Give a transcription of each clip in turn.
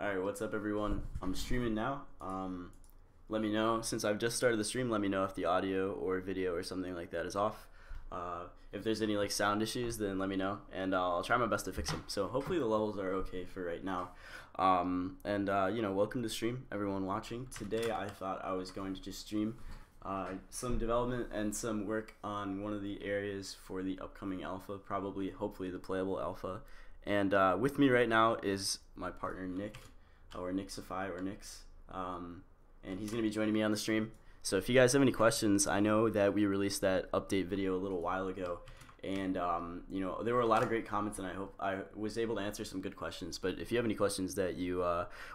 Alright, what's up everyone? I'm streaming now. Let me know, since I've just started the stream, let me know if the audio or video or something like that is off. If there's any like sound issues, then let me know, and I'll try my best to fix them. So hopefully the levels are okay for right now. Welcome to stream, everyone watching. Today I thought I was going to just stream some development and some work on one of the areas for the upcoming alpha, hopefully the playable alpha. And with me right now is my partner Nick, or Nixify, or Nix, and he's going to be joining me on the stream. So if you guys have any questions, I know that we released that update video a little while ago, and there were a lot of great comments, and I hope I was able to answer some good questions. But if you have any questions that you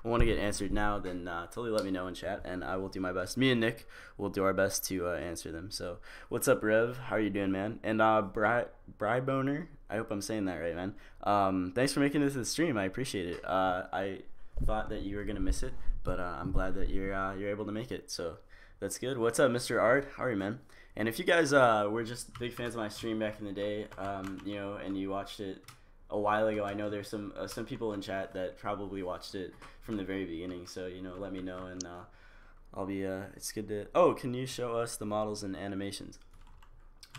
want to get answered now, then totally let me know in chat, and I will do my best. Me and Nick will do our best to answer them. So what's up, Rev? How are you doing, man? And Bryboner, I hope I'm saying that right, man. Thanks for making this a stream. I appreciate it. I thought that you were gonna miss it, but I'm glad that you're able to make it. So that's good. What's up, Mr. Ard? How are you, man? And if you guys were just big fans of my stream back in the day, and you watched it a while ago, I know there's some people in chat that probably watched it from the very beginning. So let me know, and I'll be. It's good to. Oh, can you show us the models and animations?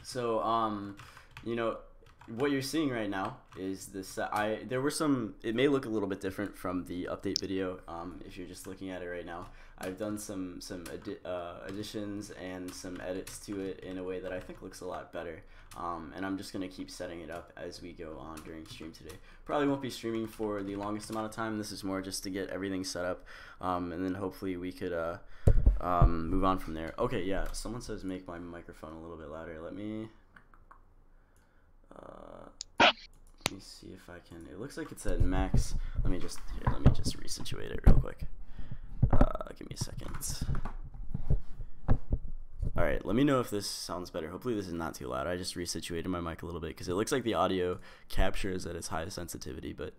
So what you're seeing right now is this. There were some. It may look a little bit different from the update video. If you're just looking at it right now, I've done some additions and some edits to it in a way that I think looks a lot better. And I'm just gonna keep setting it up as we go on during stream today. Probably won't be streaming for the longest amount of time. This is more just to get everything set up, and then hopefully we could move on from there. Okay, yeah. Someone says make my microphone a little bit louder. Let me see if I can. It looks like it's at max. Let me just resituate it real quick. Give me a second. Alright, let me know if this sounds better. Hopefully this is not too loud. I just resituated my mic a little bit because it looks like the audio captures at its highest sensitivity, but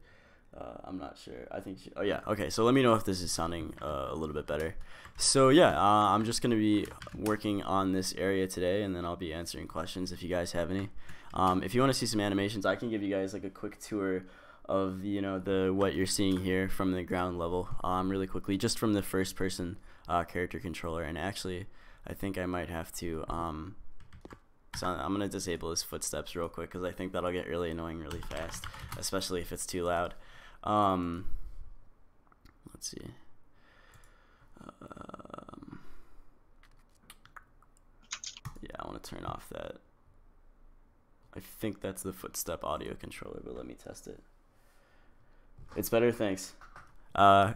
I'm not sure. I think oh yeah, okay, so let me know if this is sounding a little bit better. So yeah, I'm just gonna be working on this area today, and then I'll be answering questions if you guys have any. If you want to see some animations, I can give you guys like a quick tour of what you're seeing here from the ground level, really quickly, just from the first person character controller. And actually I think I might have to so I'm gonna disable his footsteps real quick because I think that'll get really annoying really fast, especially if it's too loud. Let's see. Yeah, I want to turn off that. I think that's the footstep audio controller, but let me test it. It's better, thanks. Yeah,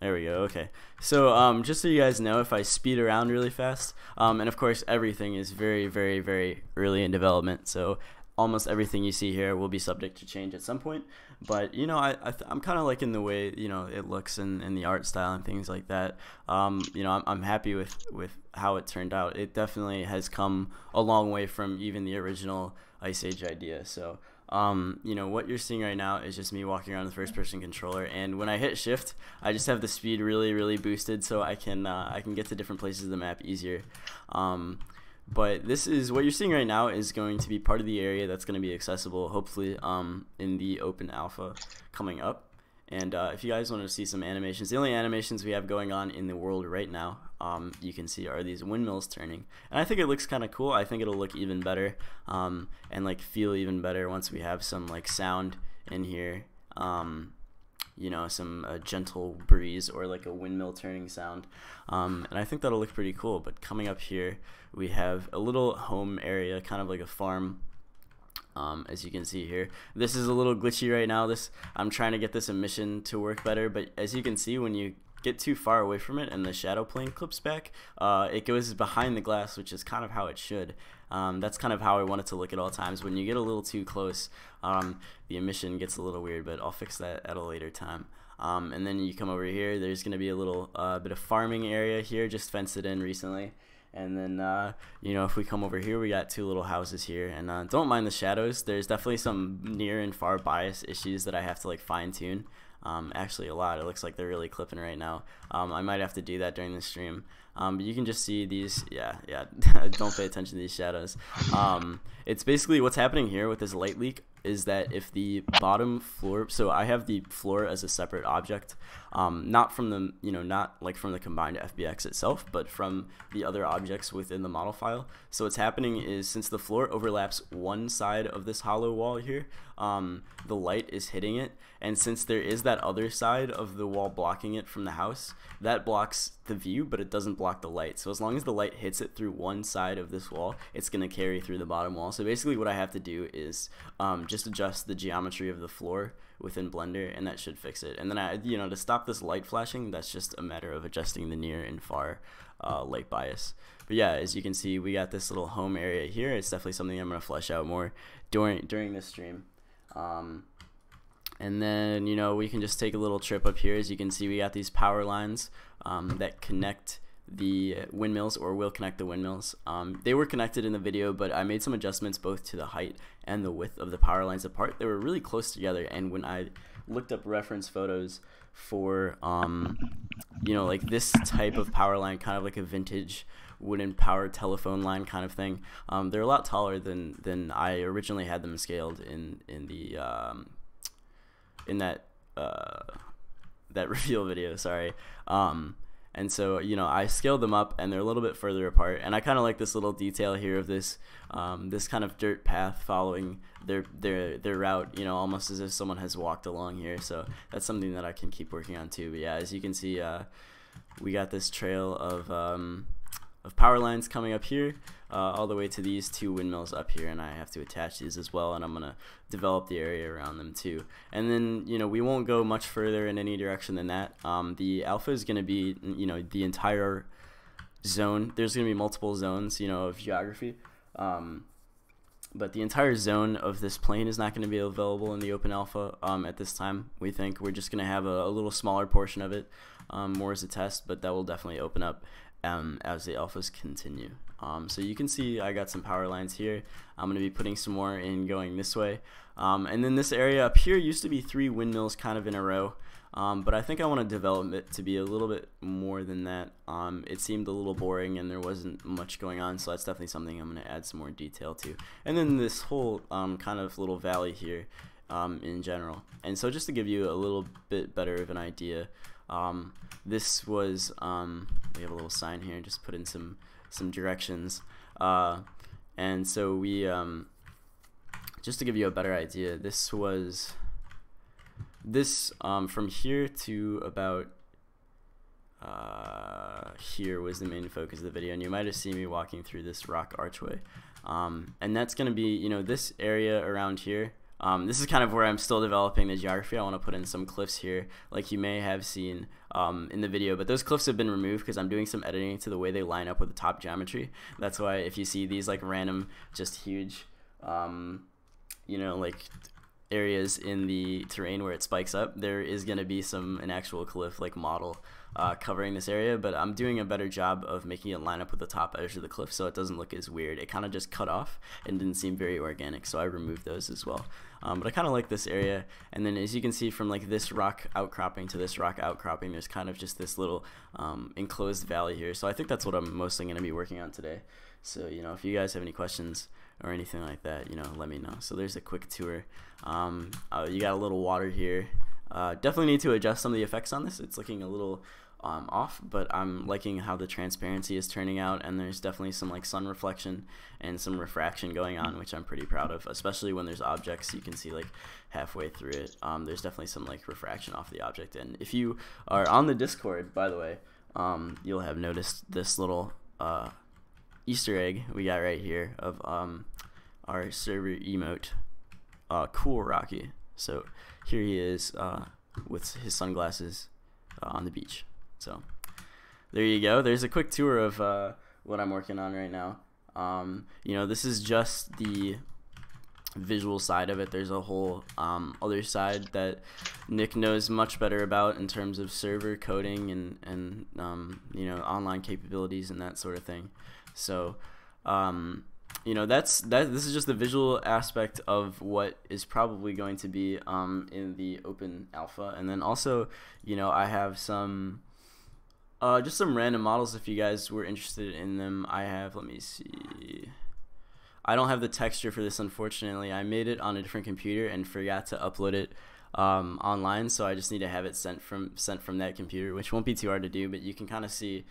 there we go. Okay, so just so you guys know, if I speed around really fast, and of course everything is very, very, very early in development, so almost everything you see here will be subject to change at some point. But I'm kind of liking the way it looks and the art style and things like that. I'm happy with how it turned out. It definitely has come a long way from even the original Ice Age idea. So what you're seeing right now is just me walking around the first person controller, and when I hit shift, I just have the speed really, really boosted, so I can get to different places of the map easier. But this is what you're seeing right now is going to be part of the area that's going to be accessible, hopefully, in the open alpha coming up. And if you guys want to see some animations, the only animations we have going on in the world right now, you can see, are these windmills turning. And I think it looks kind of cool. I think it'll look even better, and like feel even better once we have some like sound in here. Some gentle breeze or like a windmill turning sound, and I think that'll look pretty cool. But coming up here, we have a little home area, kind of like a farm. As you can see here, this is a little glitchy right now. I'm trying to get this emission to work better, but as you can see, when you get too far away from it and the shadow plane clips back, it goes behind the glass, which is kind of how it should. That's kind of how I want it to look at all times. When you get a little too close, the emission gets a little weird, but I'll fix that at a later time. And then you come over here, there's going to be a little bit of farming area here, just fenced it in recently. And then if we come over here, we got two little houses here, and don't mind the shadows. There's definitely some near and far bias issues that I have to like fine tune. Actually a lot. It looks like they're really clipping right now. I might have to do that during the stream. But you can just see these, yeah, don't pay attention to these shadows. It's basically what's happening here with this light leak. is that if the bottom floor, so I have the floor as a separate object, not from the, not like from the combined FBX itself, but from the other objects within the model file. So what's happening is, since the floor overlaps one side of this hollow wall here, the light is hitting it, and since there is that other side of the wall blocking it from the house, that blocks the view, but it doesn't block the light. So as long as the light hits it through one side of this wall, it's going to carry through the bottom wall. So basically what I have to do is just adjust the geometry of the floor within Blender, and that should fix it. And then to stop this light flashing, that's just a matter of adjusting the near and far light bias. But yeah, as you can see, we got this little home area here. It's definitely something I'm going to flesh out more during this stream. And then, we can just take a little trip up here. As you can see, we got these power lines that connect the windmills, or will connect the windmills. They were connected in the video, but I made some adjustments both to the height and the width of the power lines apart. They were really close together, and when I looked up reference photos for like this type of power line, kind of like a vintage wooden power telephone line kind of thing, they're a lot taller than I originally had them scaled in that reveal video, sorry. And so, I scaled them up, and they're a little bit further apart. And I kind of like this little detail here of this this kind of dirt path following their route, almost as if someone has walked along here. So that's something that I can keep working on too. But yeah, as you can see, we got this trail of power lines coming up here all the way to these two windmills up here, and I have to attach these as well, and I'm gonna develop the area around them too. And then we won't go much further in any direction than that. The alpha is gonna be the entire zone. There's gonna be multiple zones of geography, but the entire zone of this plane is not going to be available in the open alpha at this time. We think we're just going to have a little smaller portion of it more as a test, but that will definitely open up as the alphas continue. So you can see I got some power lines here. I'm going to be putting some more in going this way. And then this area up here used to be 3 windmills kind of in a row. But I think I want to develop it to be a little bit more than that. It seemed a little boring and there wasn't much going on, so that's definitely something I'm going to add some more detail to. And then this whole kind of little valley here in general. And so just to give you a little bit better of an idea, this was, we have a little sign here, just put in some directions. And so we, just to give you a better idea, this was... from here to about here was the main focus of the video, and you might have seen me walking through this rock archway, and that's going to be this area around here. This is kind of where I'm still developing the geography. I want to put in some cliffs here, like you may have seen in the video, but those cliffs have been removed because I'm doing some editing to the way they line up with the top geometry. That's why if you see these like random just huge like areas in the terrain where it spikes up, there is going to be an actual cliff like model covering this area, but I'm doing a better job of making it line up with the top edge of the cliff so it doesn't look as weird. It kind of just cut off and didn't seem very organic, so I removed those as well. But I kind of like this area, and then as you can see from like this rock outcropping to this rock outcropping, there's kind of just this little enclosed valley here. So I think that's what I'm mostly going to be working on today. So if you guys have any questions or anything like that, let me know. So there's a quick tour. You got a little water here. Definitely need to adjust some of the effects on this. It's looking a little off, but I'm liking how the transparency is turning out, and there's definitely some like sun reflection and some refraction going on, which I'm pretty proud of, especially when there's objects you can see like halfway through it. There's definitely some like refraction off the object, and if you are on the Discord, by the way, you'll have noticed this little Easter egg we got right here of our server emote, Cool Rocky. So here he is with his sunglasses on the beach. So there you go. There's a quick tour of what I'm working on right now. This is just the visual side of it. There's a whole other side that Nick knows much better about in terms of server coding and online capabilities and that sort of thing. So this is just the visual aspect of what is probably going to be in the open alpha. And then also I have some just some random models if you guys were interested in them. I have, let me see, I don't have the texture for this, unfortunately. I made it on a different computer and forgot to upload it online, so I just need to have it sent from that computer, which won't be too hard to do. But you can kind of see,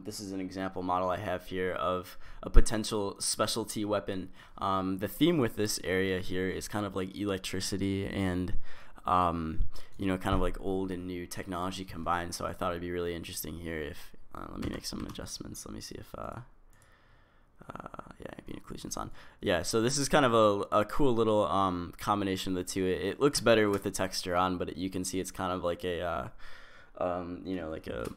this is an example model I have here of a potential specialty weapon. The theme with this area here is kind of like electricity and you know, kind of like old and new technology combined. So I thought it'd be really interesting here if let me make some adjustments. Let me see if yeah, ambient occlusion's on. Yeah, so this is kind of a cool little combination of the two. It looks better with the texture on, but you can see it's kind of like a you know, like a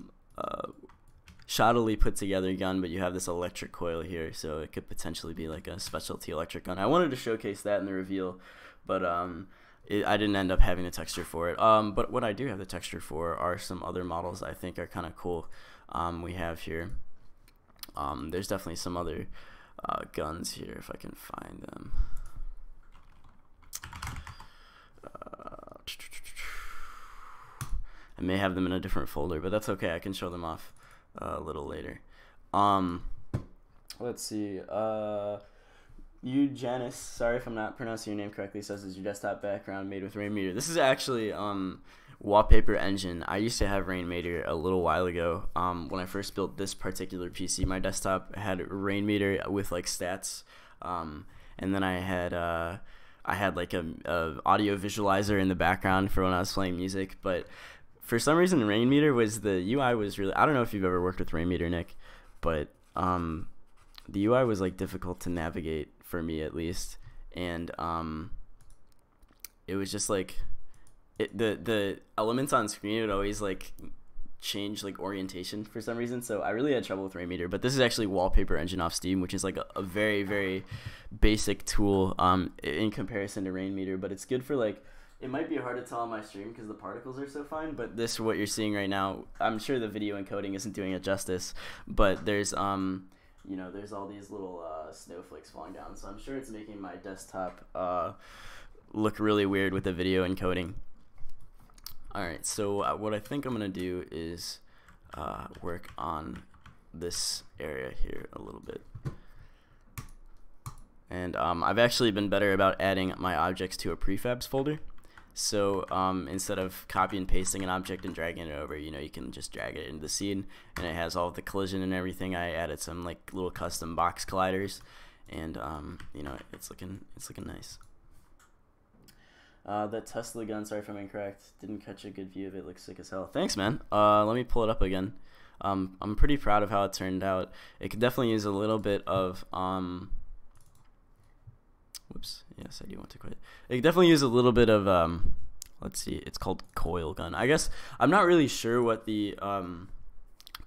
shoddily put together gun, but you have this electric coil here, so it could potentially be like a specialty electric gun. I wanted to showcase that in the reveal, but I didn't end up having the texture for it. But what I do have the texture for are some other models I think are kind of cool. We have here, there's definitely some other guns here if I can find them. I may have them in a different folder, but that's okay. I can show them off a little later. Let's see. Janice, sorry if I'm not pronouncing your name correctly, says, is your desktop background made with Rainmeter? This is actually Wallpaper Engine. I used to have Rainmeter a little while ago. When I first built this particular PC, my desktop had Rainmeter with like stats, and then I had like a audio visualizer in the background for when I was playing music. But for some reason, Rainmeter was, the UI was really, I don't know if you've ever worked with Rainmeter, Nick, but the UI was like difficult to navigate for me, at least, and it was just like the elements on screen would always like change like orientation for some reason, so I really had trouble with Rainmeter. But this is actually Wallpaper Engine off Steam, which is like a very, very basic tool in comparison to Rainmeter, but it's good for like, it might be hard to tell on my stream because the particles are so fine, but this, what you're seeing right now, I'm sure the video encoding isn't doing it justice, but there's you know, there's all these little snowflakes falling down, so I'm sure it's making my desktop look really weird with the video encoding. Alright, so what I think I'm going to do is work on this area here a little bit. And I've actually been better about adding my objects to a prefabs folder. So instead of copy and pasting an object and dragging it over, you know, you can just drag it into the scene, and it has all of the collision and everything. I added some like little custom box colliders, and you know, it's looking nice. That Tesla gun, sorry if I'm incorrect, didn't catch a good view of it. Looks sick as hell. Thanks, man. Let me pull it up again. I'm pretty proud of how it turned out. It could definitely use a little bit of whoops, yes, I do want to quit. It could definitely use a little bit of let's see, it's called coil gun. I guess I'm not really sure what the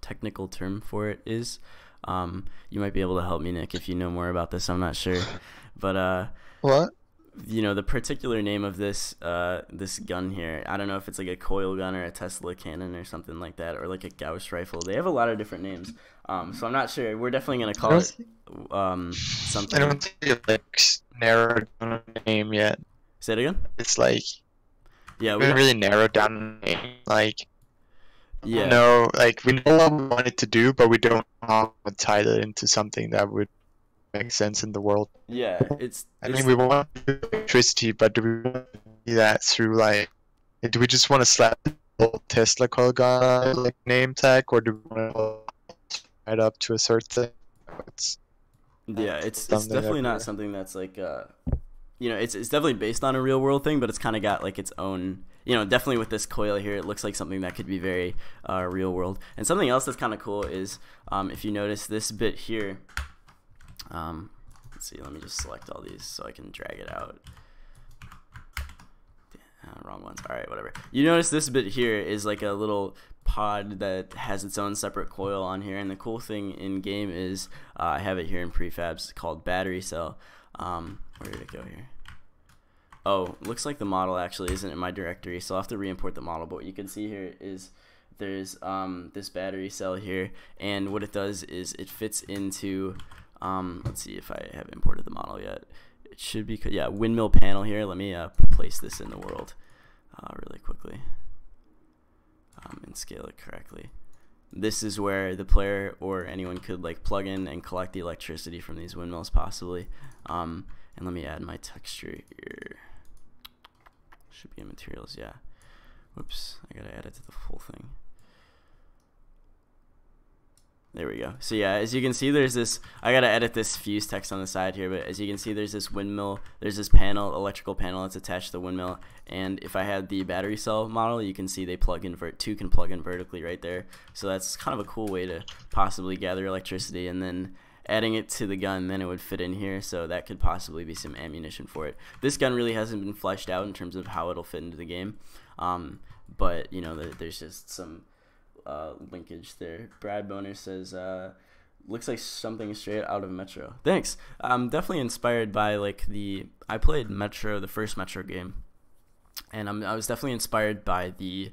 technical term for it is. You might be able to help me, Nick, if you know more about this. I'm not sure, but What? you know, the particular name of this this gun here, I don't know if it's like a coil gun or a Tesla cannon or something like that, or like a Gauss rifle. They have a lot of different names, so I'm not sure. We're definitely gonna call it something. I don't think it like narrowed down a name yet. Say it again. It's like, Yeah, we haven't really narrowed down a name. Like, yeah. no, like we know what we want it to do, but we don't know how to tie it into something that would make sense in the world. Yeah, it's. I mean, we want electricity, but do we want to do that through like? Do we just want to slap the Tesla coil gun like name tag, or do we want to right up to a certain thing? It's definitely not something that's like you know, it's definitely based on a real world thing, but it's kind of got like its own, you know, definitely with this coil here, it looks like something that could be very real world. And something else that's kind of cool is if you notice this bit here, let's see, let me just select all these so I can drag it out. Wrong ones. Alright, whatever. You notice this bit here is like a little pod that has its own separate coil on here, and the cool thing in game is I have it here in prefabs called battery cell. Where did it go here? Oh, looks like the model actually isn't in my directory, so I'll have to re-import the model. But what you can see here is there's this battery cell here, and what it does is it fits into let's see if I have imported the model yet. It should be, yeah, windmill panel here. Let me place this in the world really quickly and scale it correctly. this is where the player or anyone could like plug in and collect the electricity from these windmills possibly. And let me add my texture here. Should be in materials, yeah. Whoops, I gotta add it to the full thing. There we go. So yeah, as you can see, there's this, I gotta edit this fuse text on the side here, but as you can see, there's this windmill, there's this panel, electrical panel that's attached to the windmill, and if I had the battery cell model, you can see they plug in, two can plug in vertically right there. So that's kind of a cool way to possibly gather electricity, and then adding it to the gun, then it would fit in here, so that could possibly be some ammunition for it. This gun really hasn't been fleshed out in terms of how it'll fit into the game, but you know, there's just some linkage there. Brad Boner says, looks like something straight out of Metro. Thanks. I'm definitely inspired by like I played Metro, the first Metro game, and I was definitely inspired by the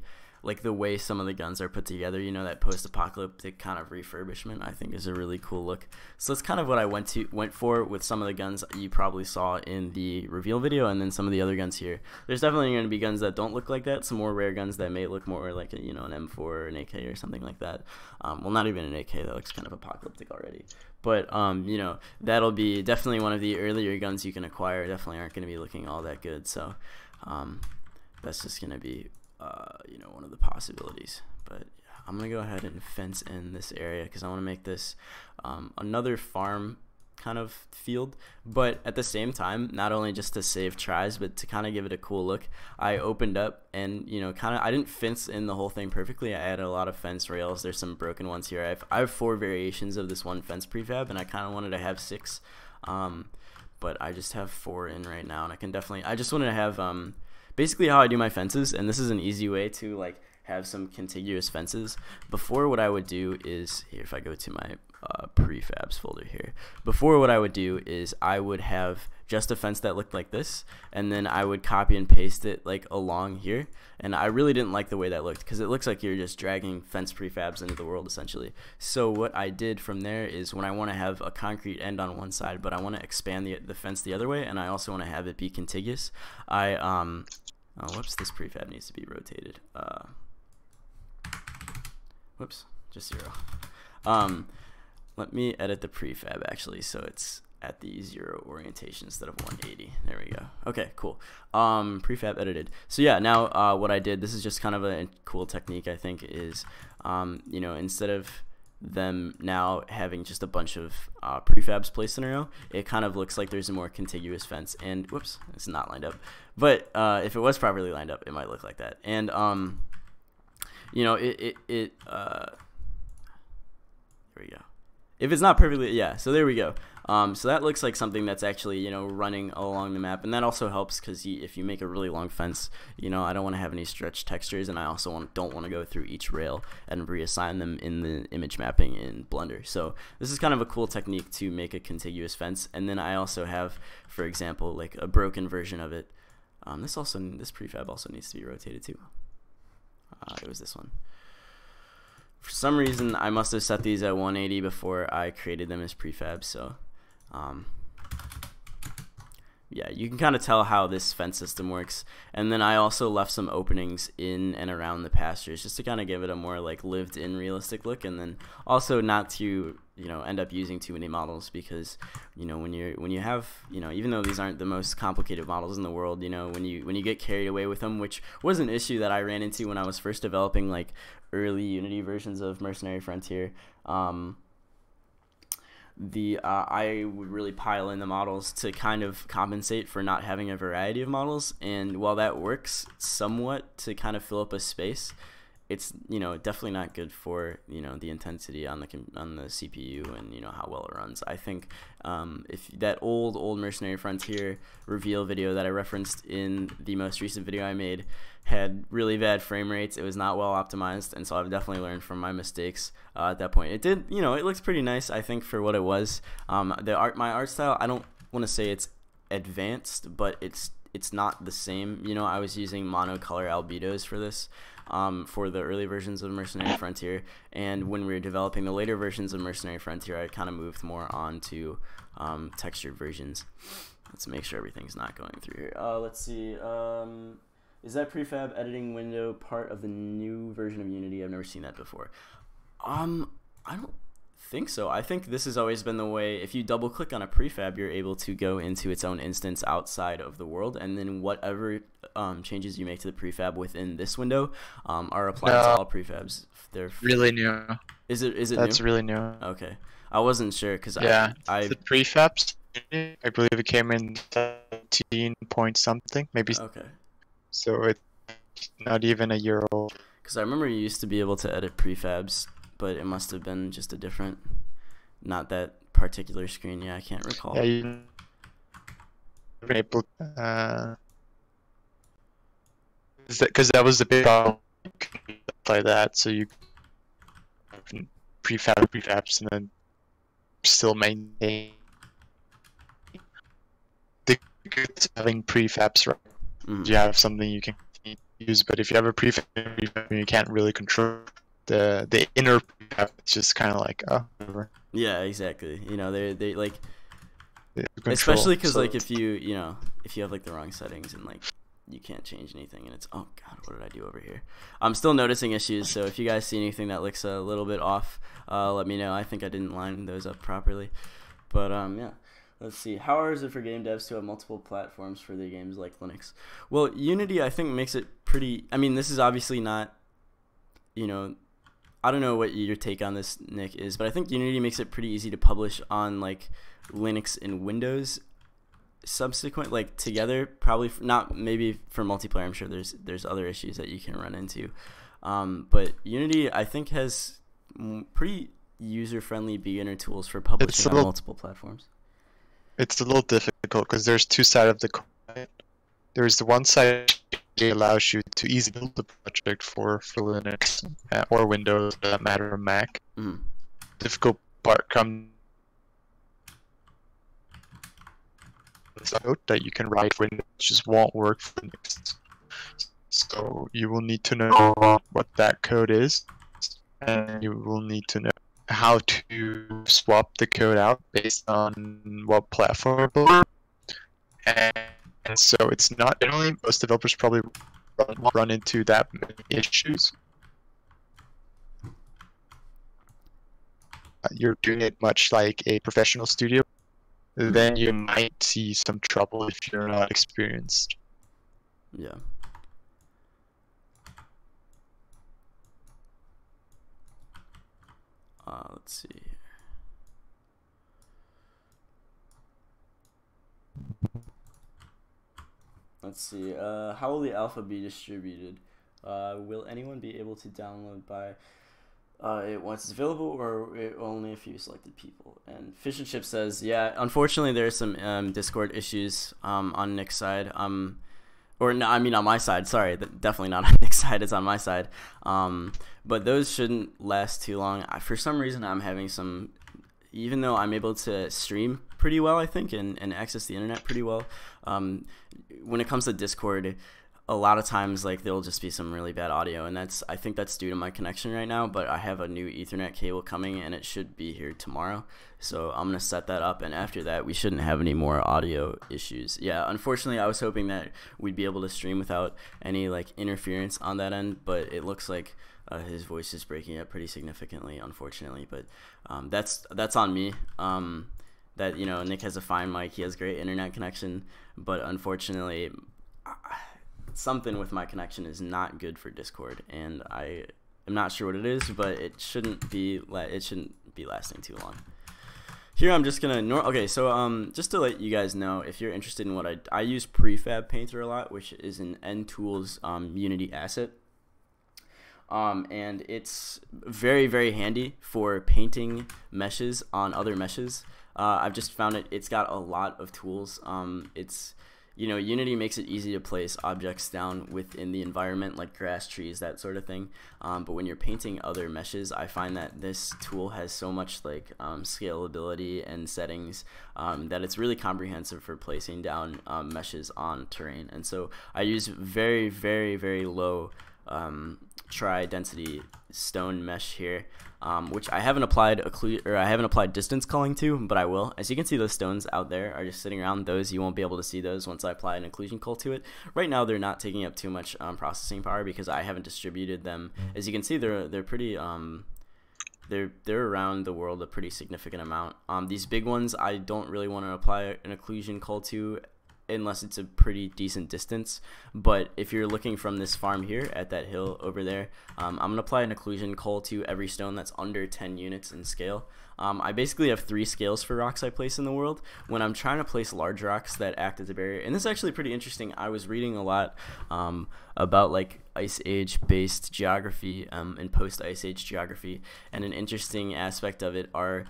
way some of the guns are put together, you know, that post-apocalyptic kind of refurbishment, I think is a really cool look. So that's kind of what I went for with some of the guns you probably saw in the reveal video, and then some of the other guns here. There's definitely going to be guns that don't look like that, some more rare guns that may look more like a, you know, an M4 or an AK or something like that. Well, not even an AK, that looks kind of apocalyptic already. But, you know, that'll be definitely one of the earlier guns you can acquire. Definitely aren't going to be looking all that good, so that's just going to be you know, one of the possibilities. But yeah, I'm gonna go ahead and fence in this area because I want to make this another farm kind of field, but at the same time, not only just to save tries, but to kind of give it a cool look, I opened up and, you know, I didn't fence in the whole thing perfectly. I added a lot of fence rails. There's some broken ones here. I have 4 variations of this one fence prefab, and I kind of wanted to have 6, but I just have 4 in right now, and I just wanted to have basically how I do my fences, and this is an easy way to like have some contiguous fences. Before, what I would do is, here, if I go to my prefabs folder here, before what I would do is I would have just a fence that looked like this, and then I would copy and paste it like along here, and I really didn't like the way that looked because it looks like you're just dragging fence prefabs into the world essentially. So what I did from there is, when I want to have a concrete end on one side but I want to expand the fence the other way, and I also want to have it be contiguous, whoops, this prefab needs to be rotated. Whoops, just 0. Let me edit the prefab actually, so it's at the 0 orientation instead of 180. There we go. Okay, cool. Prefab edited. So yeah, now what I did, this is just kind of a cool technique, I think, is you know, instead of them now having just a bunch of prefabs placed in a row, it kind of looks like there's a more contiguous fence. And whoops, it's not lined up, but if it was properly lined up, it might look like that. And you know, there we go. If it's not perfectly, yeah, so there we go. So that looks like something that's actually, you know, running along the map, and that also helps because if you make a really long fence, you know, I don't want to have any stretch textures, and I also don't want to go through each rail and reassign them in the image mapping in Blender. So this is kind of a cool technique to make a contiguous fence. And then I also have, for example, like a broken version of it. This prefab also needs to be rotated too. It was this one. For some reason, I must have set these at 180 before I created them as prefabs, so yeah, you can kind of tell how this fence system works. And then I also left some openings in and around the pastures just to kind of give it a more like lived-in realistic look, and then also not to, you know, end up using too many models, because, you know, when you have, you know, even though these aren't the most complicated models in the world, you know, when you get carried away with them, which was an issue that I ran into when I was first developing like early Unity versions of Mercenary Frontier. I would really pile in the models to kind of compensate for not having a variety of models, and while that works somewhat to kind of fill up a space, it's, you know, definitely not good for, you know, the intensity on the CPU and, you know, how well it runs. I think if that old Mercenary Frontier reveal video that I referenced in the most recent video I made had really bad frame rates, it was not well optimized, and so I've definitely learned from my mistakes at that point. It did, you know, it looks pretty nice, I think, for what it was. My art style, I don't want to say it's advanced, but it's not the same. You know, I was using monocolor albedos for this. For the early versions of Mercenary Frontier, and when we were developing the later versions of Mercenary Frontier, I kind of moved more on to textured versions. Let's make sure everything's not going through here. Let's see. Is that prefab editing window part of the new version of Unity? I've never seen that before. I don't think so. I think this has always been the way. If you double click on a prefab, you're able to go into its own instance outside of the world, and then whatever changes you make to the prefab within this window are applied to all prefabs. They're really new. Is it That's new? really new. Okay, I wasn't sure because Yeah, I the prefabs. I believe it came in 17 point something, maybe. okay. So it's not even a year old. Because I remember you used to be able to edit prefabs, but it must have been just a different, not that particular screen. Yeah, I can't recall. Yeah, you were able. Because that was the big problem. You couldn't apply that, so you prefabs and then still maintain the good having prefabs, right? You have something you can use, but if you have a prefab, you can't really control the inner prefab. It's just kind of like, oh, whatever. Yeah, exactly. You know, they like, Control, especially because so like if you have like the wrong settings and like you can't change anything, and it's, oh god, what did I do over here? I'm still noticing issues, so if you guys see anything that looks a little bit off, let me know. I think I didn't line those up properly, but yeah. Let's see. How hard is it for game devs to have multiple platforms for their games like Linux? Well, Unity, I think, makes it pretty... I mean, this is obviously not, I don't know what your take on this, Nick, is, but I think Unity makes it pretty easy to publish on, like, Linux and Windows subsequent, like, together. Probably not maybe for multiplayer. I'm sure there's other issues that you can run into. But Unity, I think, has pretty user-friendly beginner tools for publishing on multiple platforms. It's a little difficult because there's two sides of the coin. There's the one side that allows you to easily build the project for Linux or Windows, for that matter, or Mac. Difficult part comes code that you can write Windows just won't work for Linux. So you will need to know what that code is, and you will need to know how to swap the code out based on what platform you're building. And so it's not generally, most developers probably run into that many issues. You're doing it much like a professional studio, then you might see some trouble if you're not experienced. Yeah. Let's see. Let's see. How will the alpha be distributed? Will anyone be able to download by it once it's available, or only a few selected people? And Fish and Chip says, yeah, unfortunately there's some Discord issues on Nick's side. Or no, I mean on my side. Sorry, definitely not on Nick's side. It's on my side. But those shouldn't last too long. For some reason, I'm having some. Even though I'm able to stream pretty well, I think, and access the internet pretty well, when it comes to Discord, a lot of times like there'll just be some really bad audio, and I think that's due to my connection right now. But I have a new Ethernet cable coming, and it should be here tomorrow, so I'm gonna set that up, and after that we shouldn't have any more audio issues. Yeah, unfortunately I was hoping that we'd be able to stream without any like interference on that end, but it looks like his voice is breaking up pretty significantly, unfortunately. But that's on me. That Nick has a fine mic, he has great internet connection, but unfortunately something with my connection is not good for Discord, and I am not sure what it is, but it shouldn't be lasting too long. Here I'm just gonna okay, so just to let you guys know, if you're interested in what I use Prefab Painter a lot, which is an NTools Unity asset. And it's very, very handy for painting meshes on other meshes. I've just found it's got a lot of tools. Unity makes it easy to place objects down within the environment, like grass, trees, that sort of thing. But when you're painting other meshes, I find that this tool has so much like scalability and settings that it's really comprehensive for placing down meshes on terrain. And so I use very, very, very low tri-density stone mesh here, which I haven't applied distance culling to, but I will. As you can see, those stones out there are just sitting around. Those, you won't be able to see those once I apply an occlusion cull to it. Right now they're not taking up too much processing power because I haven't distributed them. As you can see, they're pretty they're around the world a pretty significant amount. These big ones I don't really want to apply an occlusion cull to unless it's a pretty decent distance. But if you're looking from this farm here at that hill over there, I'm going to apply an occlusion cull to every stone that's under 10 units in scale. I basically have 3 scales for rocks I place in the world when I'm trying to place large rocks that act as a barrier. And this is actually pretty interesting. I was reading a lot about like Ice Age based geography and post Ice Age geography, and an interesting aspect of it are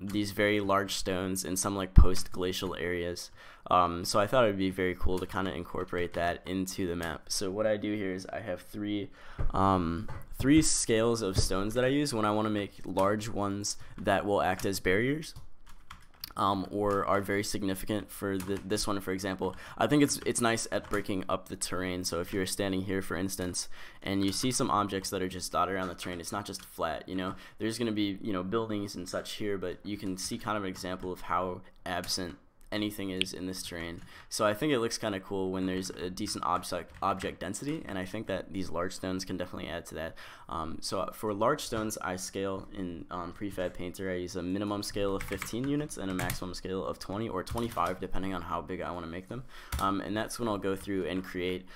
these very large stones in some like post-glacial areas. So I thought it would be very cool to kind of incorporate that into the map. So what I do here is I have three scales of stones that I use when I want to make large ones that will act as barriers. Or are very significant for this one, for example. I think it's nice at breaking up the terrain. So if you're standing here, for instance, and you see some objects that are just dotted around the terrain, it's not just flat, you know. There's going to be, you know, buildings and such here, but you can see kind of an example of how absent anything is in this terrain. So I think it looks kind of cool when there's a decent object density, and I think that these large stones can definitely add to that. So for large stones, I scale in Prefab Painter. I use a minimum scale of 15 units and a maximum scale of 20 or 25 depending on how big I want to make them. And that's when I'll go through and create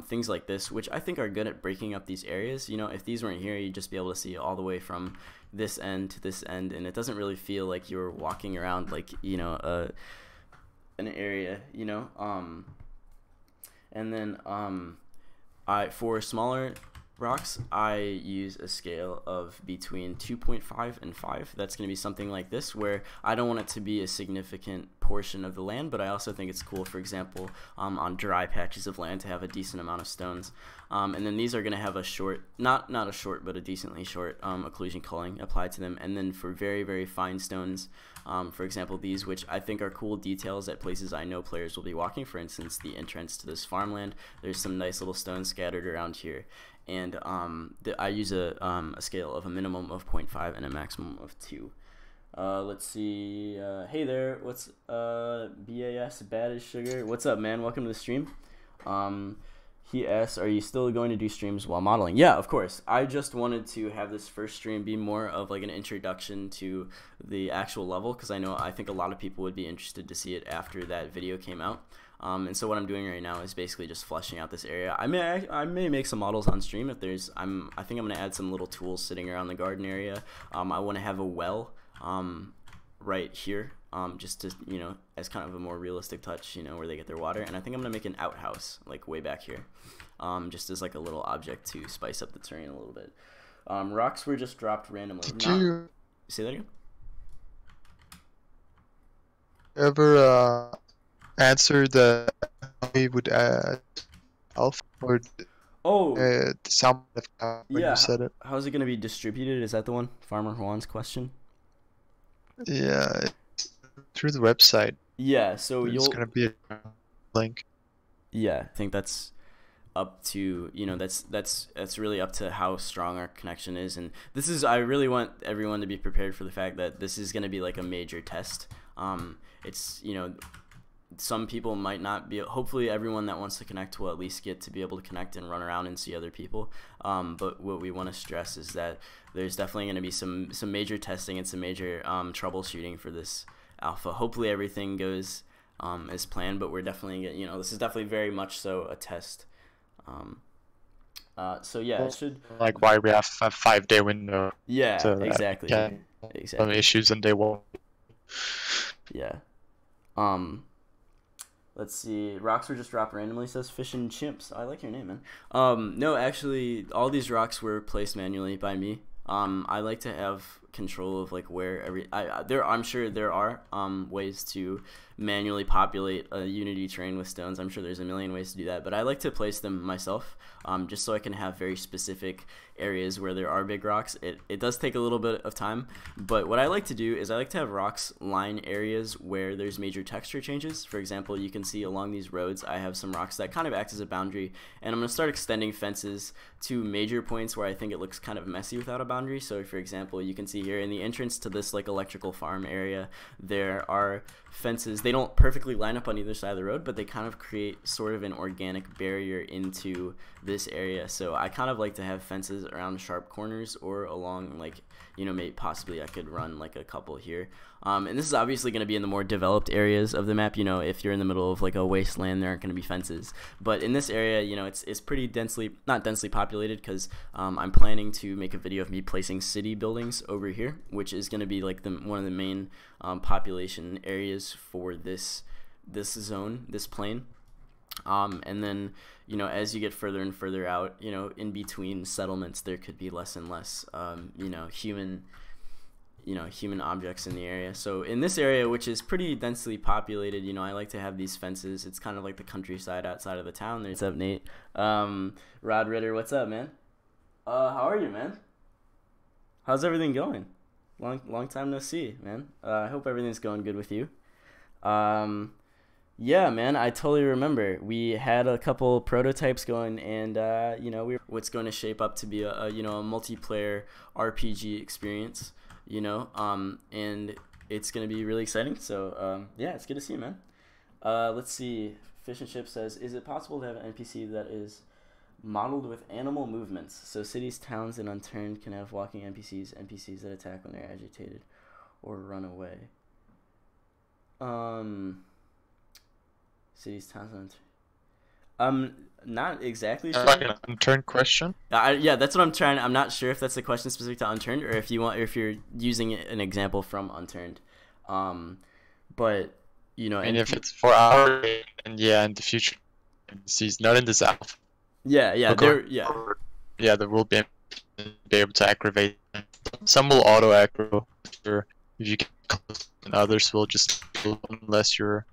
things like this, which I think are good at breaking up these areas. You know, if these weren't here, you'd just be able to see all the way from this end to this end, and it doesn't really feel like you're walking around like, you know, an area, you know. And then for smaller rocks, I use a scale of between 2.5 and 5. That's going to be something like this, where I don't want it to be a significant portion of the land, but I also think it's cool, for example, on dry patches of land to have a decent amount of stones. And then these are going to have a short, not a short, but a decently short occlusion culling applied to them. And then for very, very fine stones, for example, these, which I think are cool details at places I know players will be walking. For instance, the entrance to this farmland, there's some nice little stones scattered around here. And I use a scale of a minimum of 0.5 and a maximum of 2. Let's see. Hey there, what's BAS Bad as Sugar? What's up, man? Welcome to the stream. He asks, are you still going to do streams while modeling? Yeah, of course. I just wanted to have this first stream be more of like an introduction to the actual level, because I think a lot of people would be interested to see it after that video came out. And so what I'm doing right now is basically just fleshing out this area. I may make some models on stream if there's. I think I'm gonna add some little tools sitting around the garden area. I want to have a well right here, just to, you know, as kind of a more realistic touch, you know, where they get their water. And I think I'm gonna make an outhouse like way back here, just as like a little object to spice up the terrain a little bit. Rocks were just dropped randomly. Did you say that again? Ever answer the we would add alpha or the sound when you said it? How's it going to be distributed? Is that the one? Farmer Juan's question. Yeah, through the website. Yeah, so there's going to be a link. Yeah, I think that's up to, you know, that's really up to how strong our connection is. And this is, I really want everyone to be prepared for the fact that this is going to be like a major test. It's, you know, some people might not be, hopefully everyone that wants to connect will at least get to be able to connect and run around and see other people. But what we want to stress is that there's definitely going to be some major testing and some major troubleshooting for this alpha. Hopefully everything goes as planned, but we're definitely, you know, this is definitely very much so a test. So yeah, it should, like why we have a 5-day window. Yeah, to, exactly. Exactly. Some issues and they won't. Yeah. Let's see. Rocks were just dropped randomly, says Fish and Chimps. I like your name, man. No, actually, all these rocks were placed manually by me. I like to have control of like where I'm sure there are ways to manually populate a Unity terrain with stones. I'm sure there's a million ways to do that, but I like to place them myself, just so I can have very specific areas where there are big rocks. It does take a little bit of time, but what I like to do is I like to have rocks line areas where there's major texture changes. For example, you can see along these roads I have some rocks that kind of act as a boundary, and I'm going to start extending fences to major points where I think it looks kind of messy without a boundary. So for example, you can see here in the entrance to this like electrical farm area, there are fences. They don't perfectly line up on either side of the road, but they kind of create sort of an organic barrier into this area. So I kind of like to have fences fences around sharp corners or along, like, you know, maybe possibly I could run like a couple here. And this is obviously going to be in the more developed areas of the map. You know, if you're in the middle of like a wasteland, there aren't going to be fences. But in this area, you know, it's pretty not densely populated, because I'm planning to make a video of me placing city buildings over here, which is going to be like one of the main population areas for this zone, this plane. And then, you know, as you get further and further out, you know, in between settlements, there could be less and less, you know, human objects in the area. So in this area, which is pretty densely populated, you know, I like to have these fences. It's kind of like the countryside outside of the town. What's up, Nate? Rod Ritter, what's up, man? How are you, man? How's everything going? Long time no see, man. I hope everything's going good with you. Yeah, man, I totally remember. We had a couple prototypes going, and you know, what's going to shape up to be a you know, a multiplayer RPG experience, you know, and it's going to be really exciting. So yeah, it's good to see you, man. Let's see. Fish and Chip says, is it possible to have an NPC that is modeled with animal movements? So cities, towns, and Unturned can have walking NPCs that attack when they're agitated or run away. Cities, towns, and not exactly sure. Like an Unturned question? Yeah, that's what I'm trying. I'm not sure if that's a question specific to Unturned, or if you're using an example from Unturned. But you know, and if it's for our game, and yeah, in the future, NPCs, not in this alpha. Yeah, there will be able to aggravate. Some will auto aggro if you get close, and others will just unless you're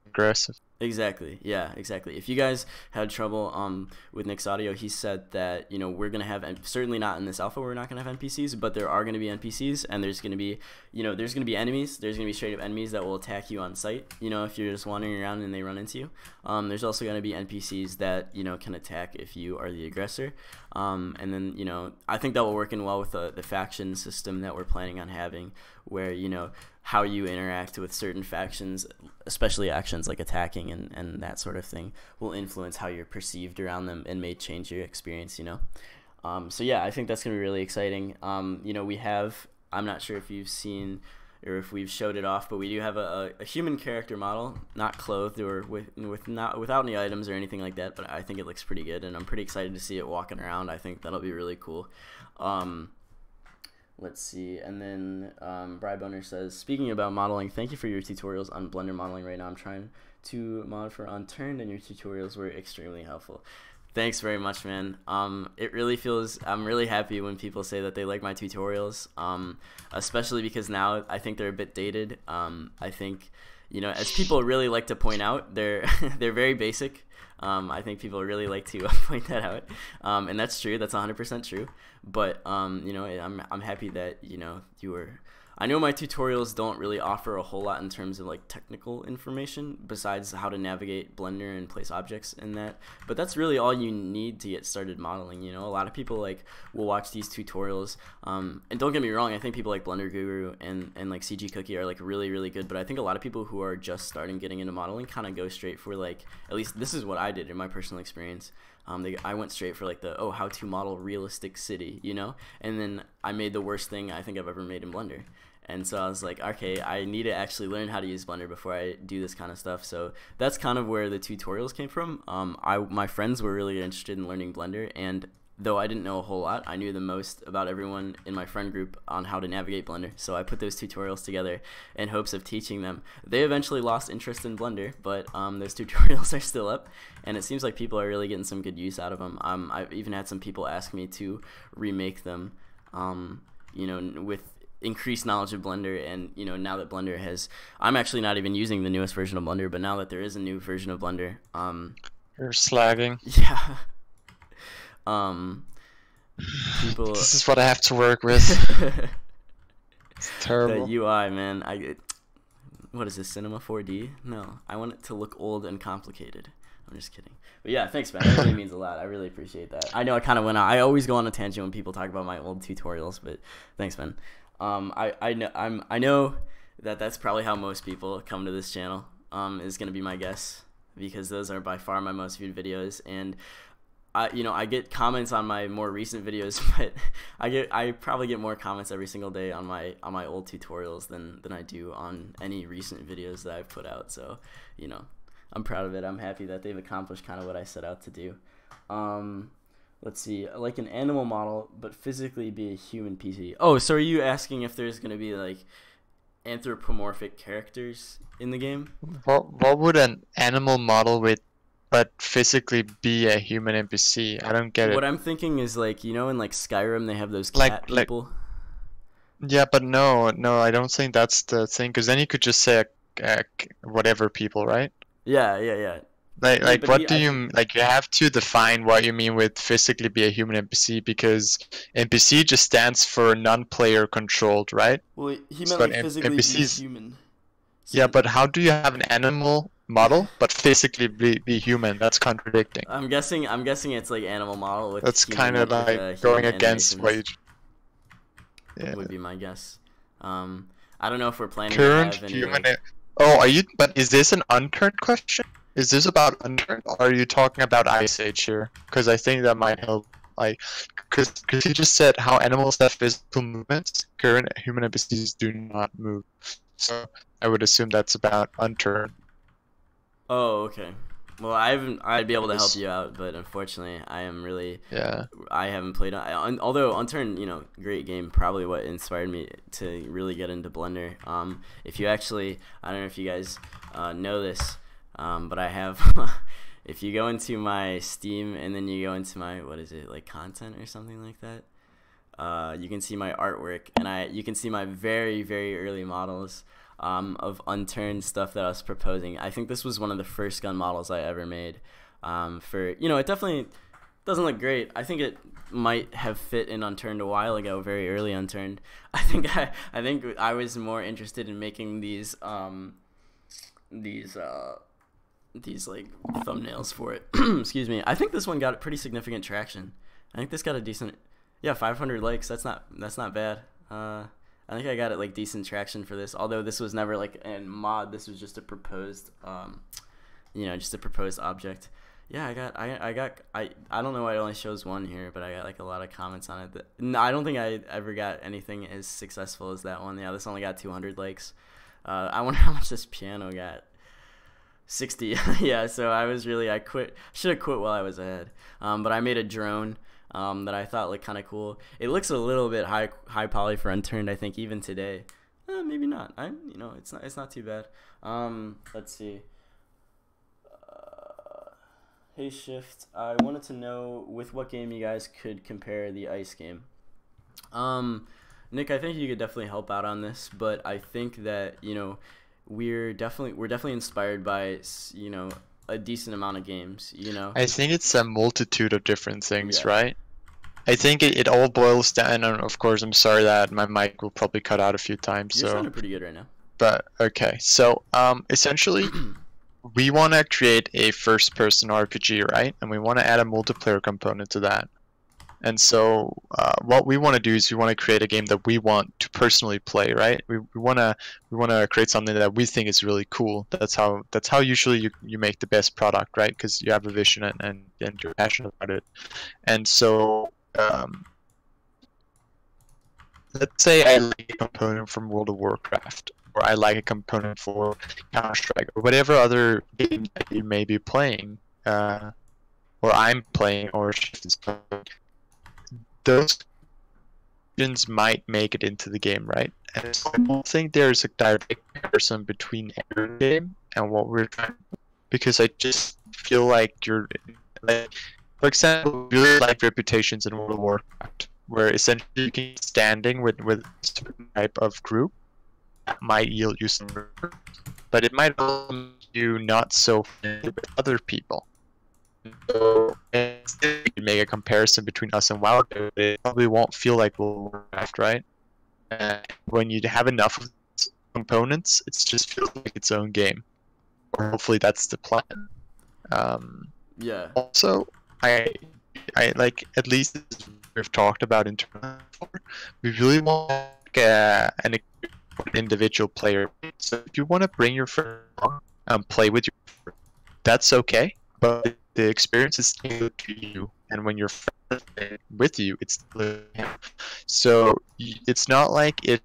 aggressive. Exactly. Yeah, exactly. If you guys had trouble with Nick's audio, he said that, you know, we're going to have, certainly not in this alpha, we're not going to have NPCs, but there are going to be NPCs, and there's going to be, you know, there's going to be enemies. There's going to be straight up enemies that will attack you on sight, you know, if you're just wandering around and they run into you. There's also going to be NPCs that, you know, can attack if you are the aggressor. And then, you know, I think that will work in well with the faction system that we're planning on having, where, you know, how you interact with certain factions, especially actions like attacking and that sort of thing, will influence how you're perceived around them and may change your experience, you know. So yeah, I think that's going to be really exciting. You know, we have, I'm not sure if you've seen or if we've showed it off, but we do have a human character model, not clothed or without any items or anything like that, but I think it looks pretty good, and I'm pretty excited to see it walking around. I think that'll be really cool. Let's see, and then Bri Boner says, speaking about modeling, thank you for your tutorials on Blender modeling. Right now I'm trying to mod for Unturned, and your tutorials were extremely helpful. Thanks very much, man. It really feels, I'm really happy when people say that they like my tutorials, especially because now I think they're a bit dated. I think, you know, as people really like to point out, they're very basic. I think people really like to point that out, and that's true. That's 100% true. But you know, I'm happy that, you know, you were. I know my tutorials don't really offer a whole lot in terms of like technical information besides how to navigate Blender and place objects in that, but that's really all you need to get started modeling. You know, a lot of people like will watch these tutorials, and don't get me wrong, I think people like Blender Guru and like CG Cookie are like really good, but I think a lot of people who are just starting getting into modeling kind of go straight for like, at least this is what I did in my personal experience. I went straight for like how to model realistic city, you know, and then I made the worst thing I think I've ever made in Blender. And so I was like, okay, I need to actually learn how to use Blender before I do this kind of stuff. So that's kind of where the tutorials came from. My friends were really interested in learning Blender, and though I didn't know a whole lot, I knew the most about everyone in my friend group on how to navigate Blender. So I put those tutorials together in hopes of teaching them. They eventually lost interest in Blender, but those tutorials are still up, and it seems like people are really getting some good use out of them. I've even had some people ask me to remake them, you know, with increased knowledge of Blender. And you know, now that Blender has, I'm actually not even using the newest version of Blender, but now that there is a new version of Blender, you're slagging. Yeah. People. This is what I have to work with. It's terrible. The UI, man. What is this, Cinema 4D? No, I want it to look old and complicated. I'm just kidding. But yeah, thanks, man. That really means a lot. I really appreciate that. I know I kind of went out. I always go on a tangent when people talk about my old tutorials, but thanks, man. I know that that's probably how most people come to this channel, is going to be my guess, because those are by far my most viewed videos. And I get comments on my more recent videos, but I probably get more comments every single day on my old tutorials than I do on any recent videos that I've put out. So, I'm proud of it. I'm happy that they've accomplished kind of what I set out to do. Let's see, like an animal model, but physically be a human PC. Oh, so are you asking if there's gonna be like anthropomorphic characters in the game? What would an animal model with but physically be a human NPC? I don't get it. What I'm thinking is like, in like Skyrim they have those cat people. Yeah, but no, I don't think that's the thing. Because then you could just say whatever people, right? Yeah. Like what do you like? You have to define what you mean with physically be a human NPC, because NPC just stands for non-player controlled, right? Well, he meant like physically be human. So yeah, but how do you have an animal model but physically be human? That's contradicting. I'm guessing it's like animal model with. That's kind of like going against what you. Yeah. Would be my guess. I don't know if we're planning current to have any. Human. Oh, are you? But is this an uncurrent question? Is this about uncurrent, or are you talking about Ice Age here? Because I think that might help. Like, because you just said how animals have physical movements. Current human NPCs do not move. So I would assume that's about unturned. Oh, okay. Well, I'd be able to help you out, but unfortunately, I haven't played. Although Unturned, great game. Probably what inspired me to really get into Blender. If you actually, I don't know if you guys know this, but I have. If you go into my Steam and then you go into my like content or something like that, you can see my artwork, and you can see my very, very early models. Of unturned stuff that I was proposing. I think this was one of the first gun models I ever made. It definitely doesn't look great. I think it might have fit in Unturned a while ago, very early Unturned. I think I was more interested in making these like thumbnails for it. Excuse me. I think this one got pretty significant traction. I think this got a decent 500 likes. That's not bad. I think I got it like decent traction for this, although this was never like a mod. This was just a proposed, just a proposed object. Yeah, I don't know why it only shows one here, but I got like a lot of comments on it. I don't think I ever got anything as successful as that one. Yeah, this only got 200 likes. I wonder how much this piano got. 60. Yeah, so I quit. Should have quit while I was ahead. But I made a drone. That I thought looked kind of cool. It looks a little bit high poly for Unturned, I think, even today. Maybe not. It's not too bad. Let's see. Hey Shift, I wanted to know with what game you guys could compare the Ice game. Nick, I think you could definitely help out on this, but I think that we're definitely inspired by a decent amount of games. I think it's a multitude of different things, right? I think it all boils down, and of course, I'm sorry that my mic will probably cut out a few times. You're sounding pretty good right now. But okay, so essentially, we want to create a first-person RPG, right? And we want to add a multiplayer component to that. And so, what we want to do is we want to create a game that we want to personally play, right? We want to create something that we think is really cool. That's how usually you make the best product, right? Because you have a vision and you're passionate about it. And so. Let's say I like a component from World of Warcraft, or I like a component for Counter-Strike, or whatever other game that you may be playing, or I'm playing, or Shift is playing. Those components might make it into the game, right? And so I don't think there's a direct comparison between every game and what we're trying, because I just feel like for example, we really like reputations in World of Warcraft, where essentially you can get standing with a certain type of group that might yield you some rewards, but it might also make you not so friendly with other people. So if you make a comparison between us and WoW, it probably won't feel like World of Warcraft, right? And when you have enough of components, it just feels like its own game. Or hopefully that's the plan. Yeah. Also, I like, at least we've talked about internally before, we really want an individual player. So if you want to bring your friend along and play with your friend, that's okay. but the experience is tailored to you, and when you're with you, it's tailored to him. So it's not like it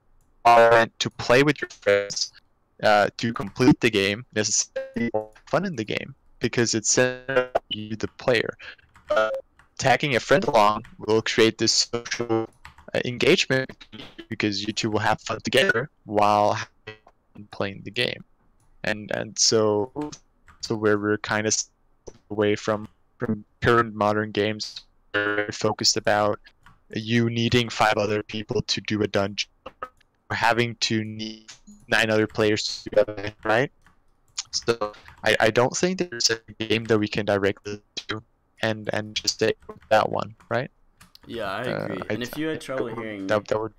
meant to play with your friends to complete the game necessarily more fun in the game, because it's you the player. Tagging a friend along will create this social engagement because you two will have fun together while playing the game, and so where we're kind of away from current modern games, we're focused about you needing 5 other people to do a dungeon, or having to need 9 other players to do it, right? So I don't think there's a game that we can directly do and just stick with that one, right? Yeah, I agree. And if you had trouble hearing that would...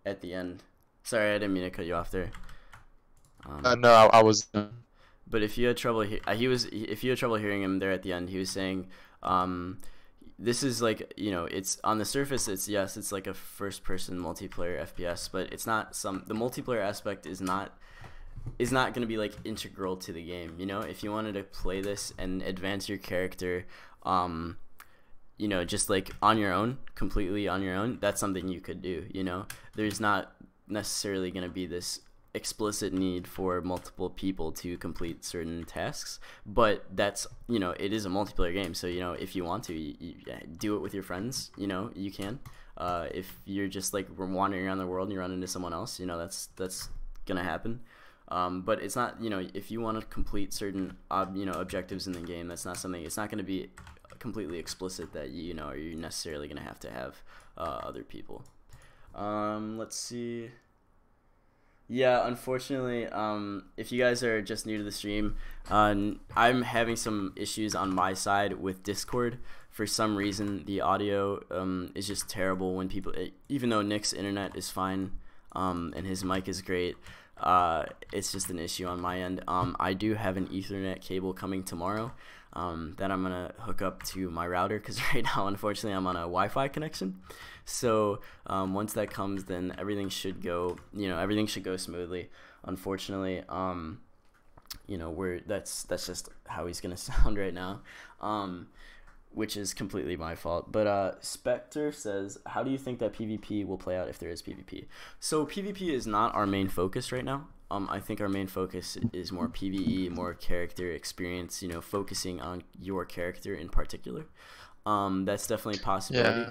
at the end, sorry, I didn't mean to cut you off there. No, I was. But if you had trouble, if you had trouble hearing him there at the end, he was saying, this is like, you know, it's on the surface, it's like a first-person multiplayer FPS, but it's not the multiplayer aspect is not going to be like integral to the game. You know, if you wanted to play this and advance your character, you know, just like on your own, completely on your own, that's something you could do. You know, there's not necessarily going to be this explicit need for multiple people to complete certain tasks, but that's, you know, it is a multiplayer game, so, you know, if you want to, you do it with your friends, you know, you can. If you're just like wandering around the world and you run into someone else, you know, that's gonna happen. But it's not, you know, if you want to complete certain you know, objectives in the game, that's not something, it's not going to be completely explicit that you know you're necessarily going to have other people. Let's see. Yeah, unfortunately, if you guys are just new to the stream, I'm having some issues on my side with Discord. For some reason, the audio is just terrible when people, even though Nick's internet is fine and his mic is great, it's just an issue on my end. I do have an Ethernet cable coming tomorrow that I'm gonna hook up to my router, because right now, unfortunately, I'm on a Wi-Fi connection. So once that comes, then everything should go, you know, everything should go smoothly. Unfortunately, you know, that's just how he's gonna sound right now, which is completely my fault. But Spectre says, how do you think that PvP will play out if there is PvP? So PvP is not our main focus right now. I think our main focus is more PvE, more character experience, you know, focusing on your character in particular. That's definitely a possibility. Yeah.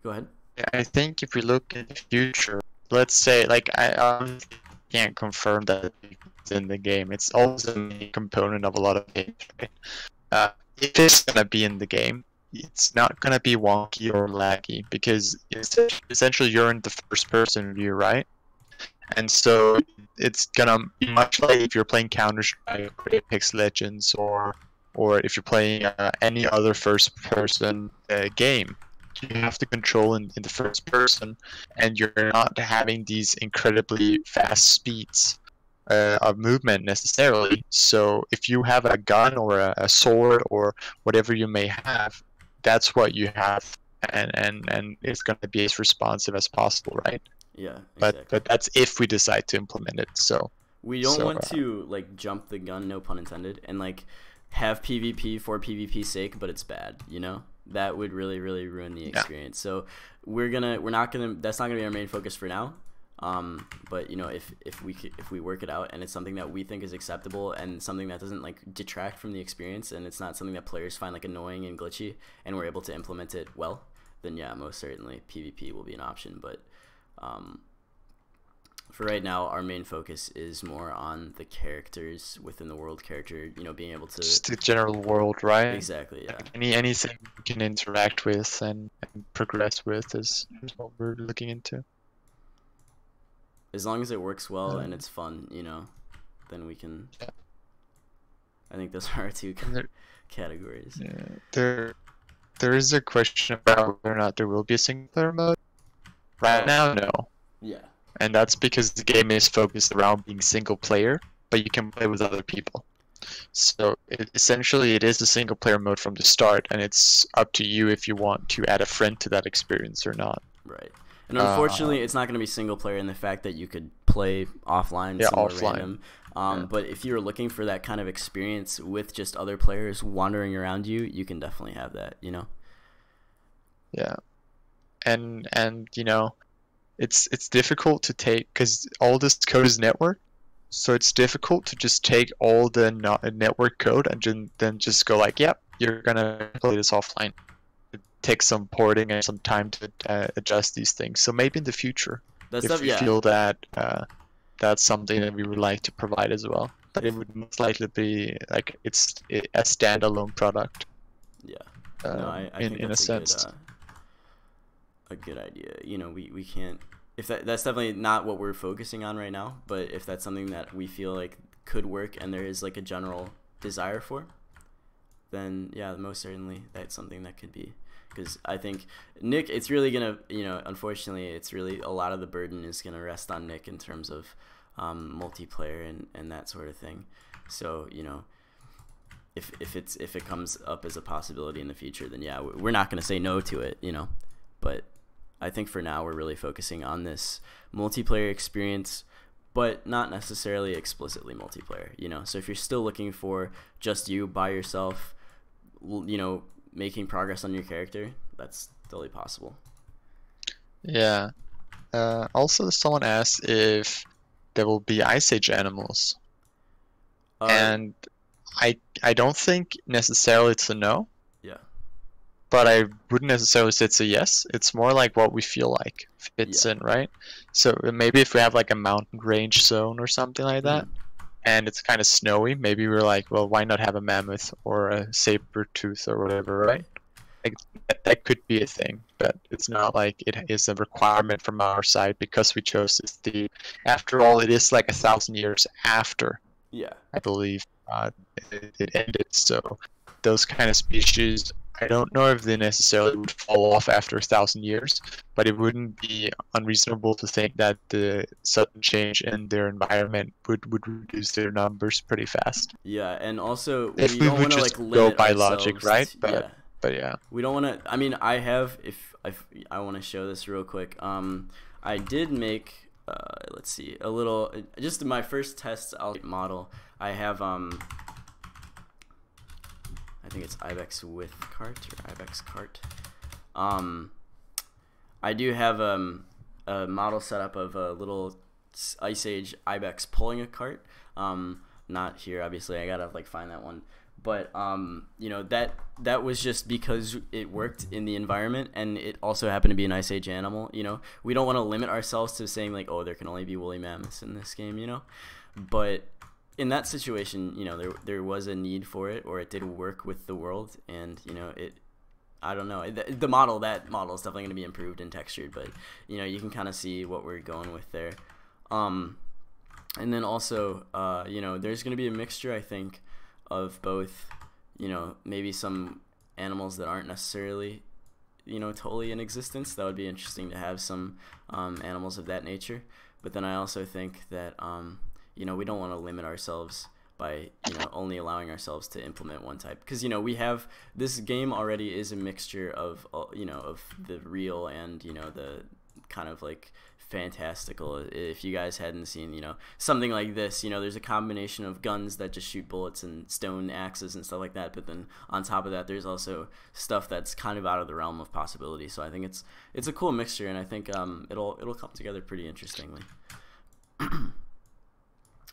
Go ahead. Yeah, I think if we look in the future, let's say, like, I can't confirm that it's in the game. It's always a main component of a lot of games, right? If it's gonna be in the game, it's not gonna be wonky or laggy, because essentially you're in the first-person view, right? And so it's gonna be much like if you're playing Counter-Strike or Apex Legends, or if you're playing any other first-person game. You have to control in the first person, and you're not having these incredibly fast speeds of movement necessarily. So if you have a gun or a sword or whatever you may have, that's what you have, and it's going to be as responsive as possible, right? Yeah, exactly. But that's if we decide to implement it. So we don't want to like jump the gun, no pun intended, and like have PvP for PvP's sake, but it's bad, you know? That would really ruin the experience. Yeah. So that's not gonna be our main focus for now. But you know, if we work it out and it's something that we think is acceptable and something that doesn't like detract from the experience, and it's not something that players find like annoying and glitchy, and we're able to implement it well, then yeah, most certainly PvP will be an option. But for right now, our main focus is more on the characters within the world, you know, being able to just the general world, right? Exactly, yeah. Anything we can interact with and progress with is what we're looking into. As long as it works well and it's fun, you know, then we can. Yeah. I think those are our two categories. Yeah. There is a question about whether or not there will be a single player mode. Right now, no. Yeah. And that's because the game is focused around being single player, but you can play with other people. So essentially it is a single player mode from the start, and it's up to you if you want to add a friend to that experience or not. Right. And unfortunately, it's not going to be single player in the fact that you could play offline, Yeah, somewhere offline. random. Yeah. But if you're looking for that kind of experience with just other players wandering around you, you can definitely have that, you know? Yeah. And you know, it's difficult to take because all this code is network, so it's difficult to just take all the network code and then just go like, yep, you're gonna play this offline. It takes some porting and some time to adjust these things. So maybe in the future, That if stuff, we yeah. feel that that's something that we would like to provide as well, but it would most likely be like it's a standalone product. Yeah. No, I think in a that's sense. a good idea. You know, we can't, if that's definitely not what we're focusing on right now, but if that's something that we feel like could work and there is like a general desire for, then yeah, most certainly that's something that could be. Because I think Nick, it's really gonna, you know, unfortunately, it's really a lot of the burden is gonna rest on Nick in terms of multiplayer and that sort of thing. So, you know, if it comes up as a possibility in the future, then yeah, we're not gonna say no to it, you know. But I think for now we're really focusing on this multiplayer experience, but not necessarily explicitly multiplayer, you know. So if you're still looking for just you by yourself, you know, making progress on your character, that's totally possible. Yeah. Also, someone asked if there will be Ice Age animals, and I don't think necessarily it's a no. Yeah. But I wouldn't necessarily say it's a yes. It's more like what we feel like fits in, right? So maybe if we have like a mountain range zone or something like that, and it's kind of snowy, maybe we're like, well, why not have a mammoth or a saber tooth or whatever, right? Like, that could be a thing, but it's not like it is a requirement from our side because we chose this theme. After all, it is like 1,000 years after, I believe, it ended. So those kind of species, I don't know if they necessarily would fall off after 1,000 years, but it wouldn't be unreasonable to think that the sudden change in their environment would reduce their numbers pretty fast. Yeah, and also if we we don't would want to just like go limit by ourselves. logic, right? Yeah. But yeah. We don't want to. I mean, I have. If I want to show this real quick. I did make. Let's see. A little. Just my first test model. I have. I think it's Ibex with cart or Ibex cart. I do have a model set up of a little Ice Age Ibex pulling a cart. Not here, obviously. I gotta like find that one. But you know, that was just because it worked in the environment, and it also happened to be an Ice Age animal. You know, we don't want to limit ourselves to saying like, oh, there can only be woolly mammoths in this game. You know, but in that situation, you know, there was a need for it, or it did work with the world, and you know, I don't know, that model is definitely going to be improved and textured, but you know, you can kind of see what we're going with there. And then also, you know, there's going to be a mixture, I think, of both, you know, maybe some animals that aren't necessarily, you know, totally in existence. That would be interesting to have some animals of that nature. But then I also think that, you know, we don't want to limit ourselves by, you know, only allowing ourselves to implement one type. Because, you know, we have, this game already is a mixture of, you know, of the real and, you know, the kind of like fantastical. If you guys hadn't seen, you know, something like this, you know, there's a combination of guns that just shoot bullets and stone axes and stuff like that, but then on top of that there's also stuff that's kind of out of the realm of possibility. So I think it's a cool mixture, and I think it'll come together pretty interestingly.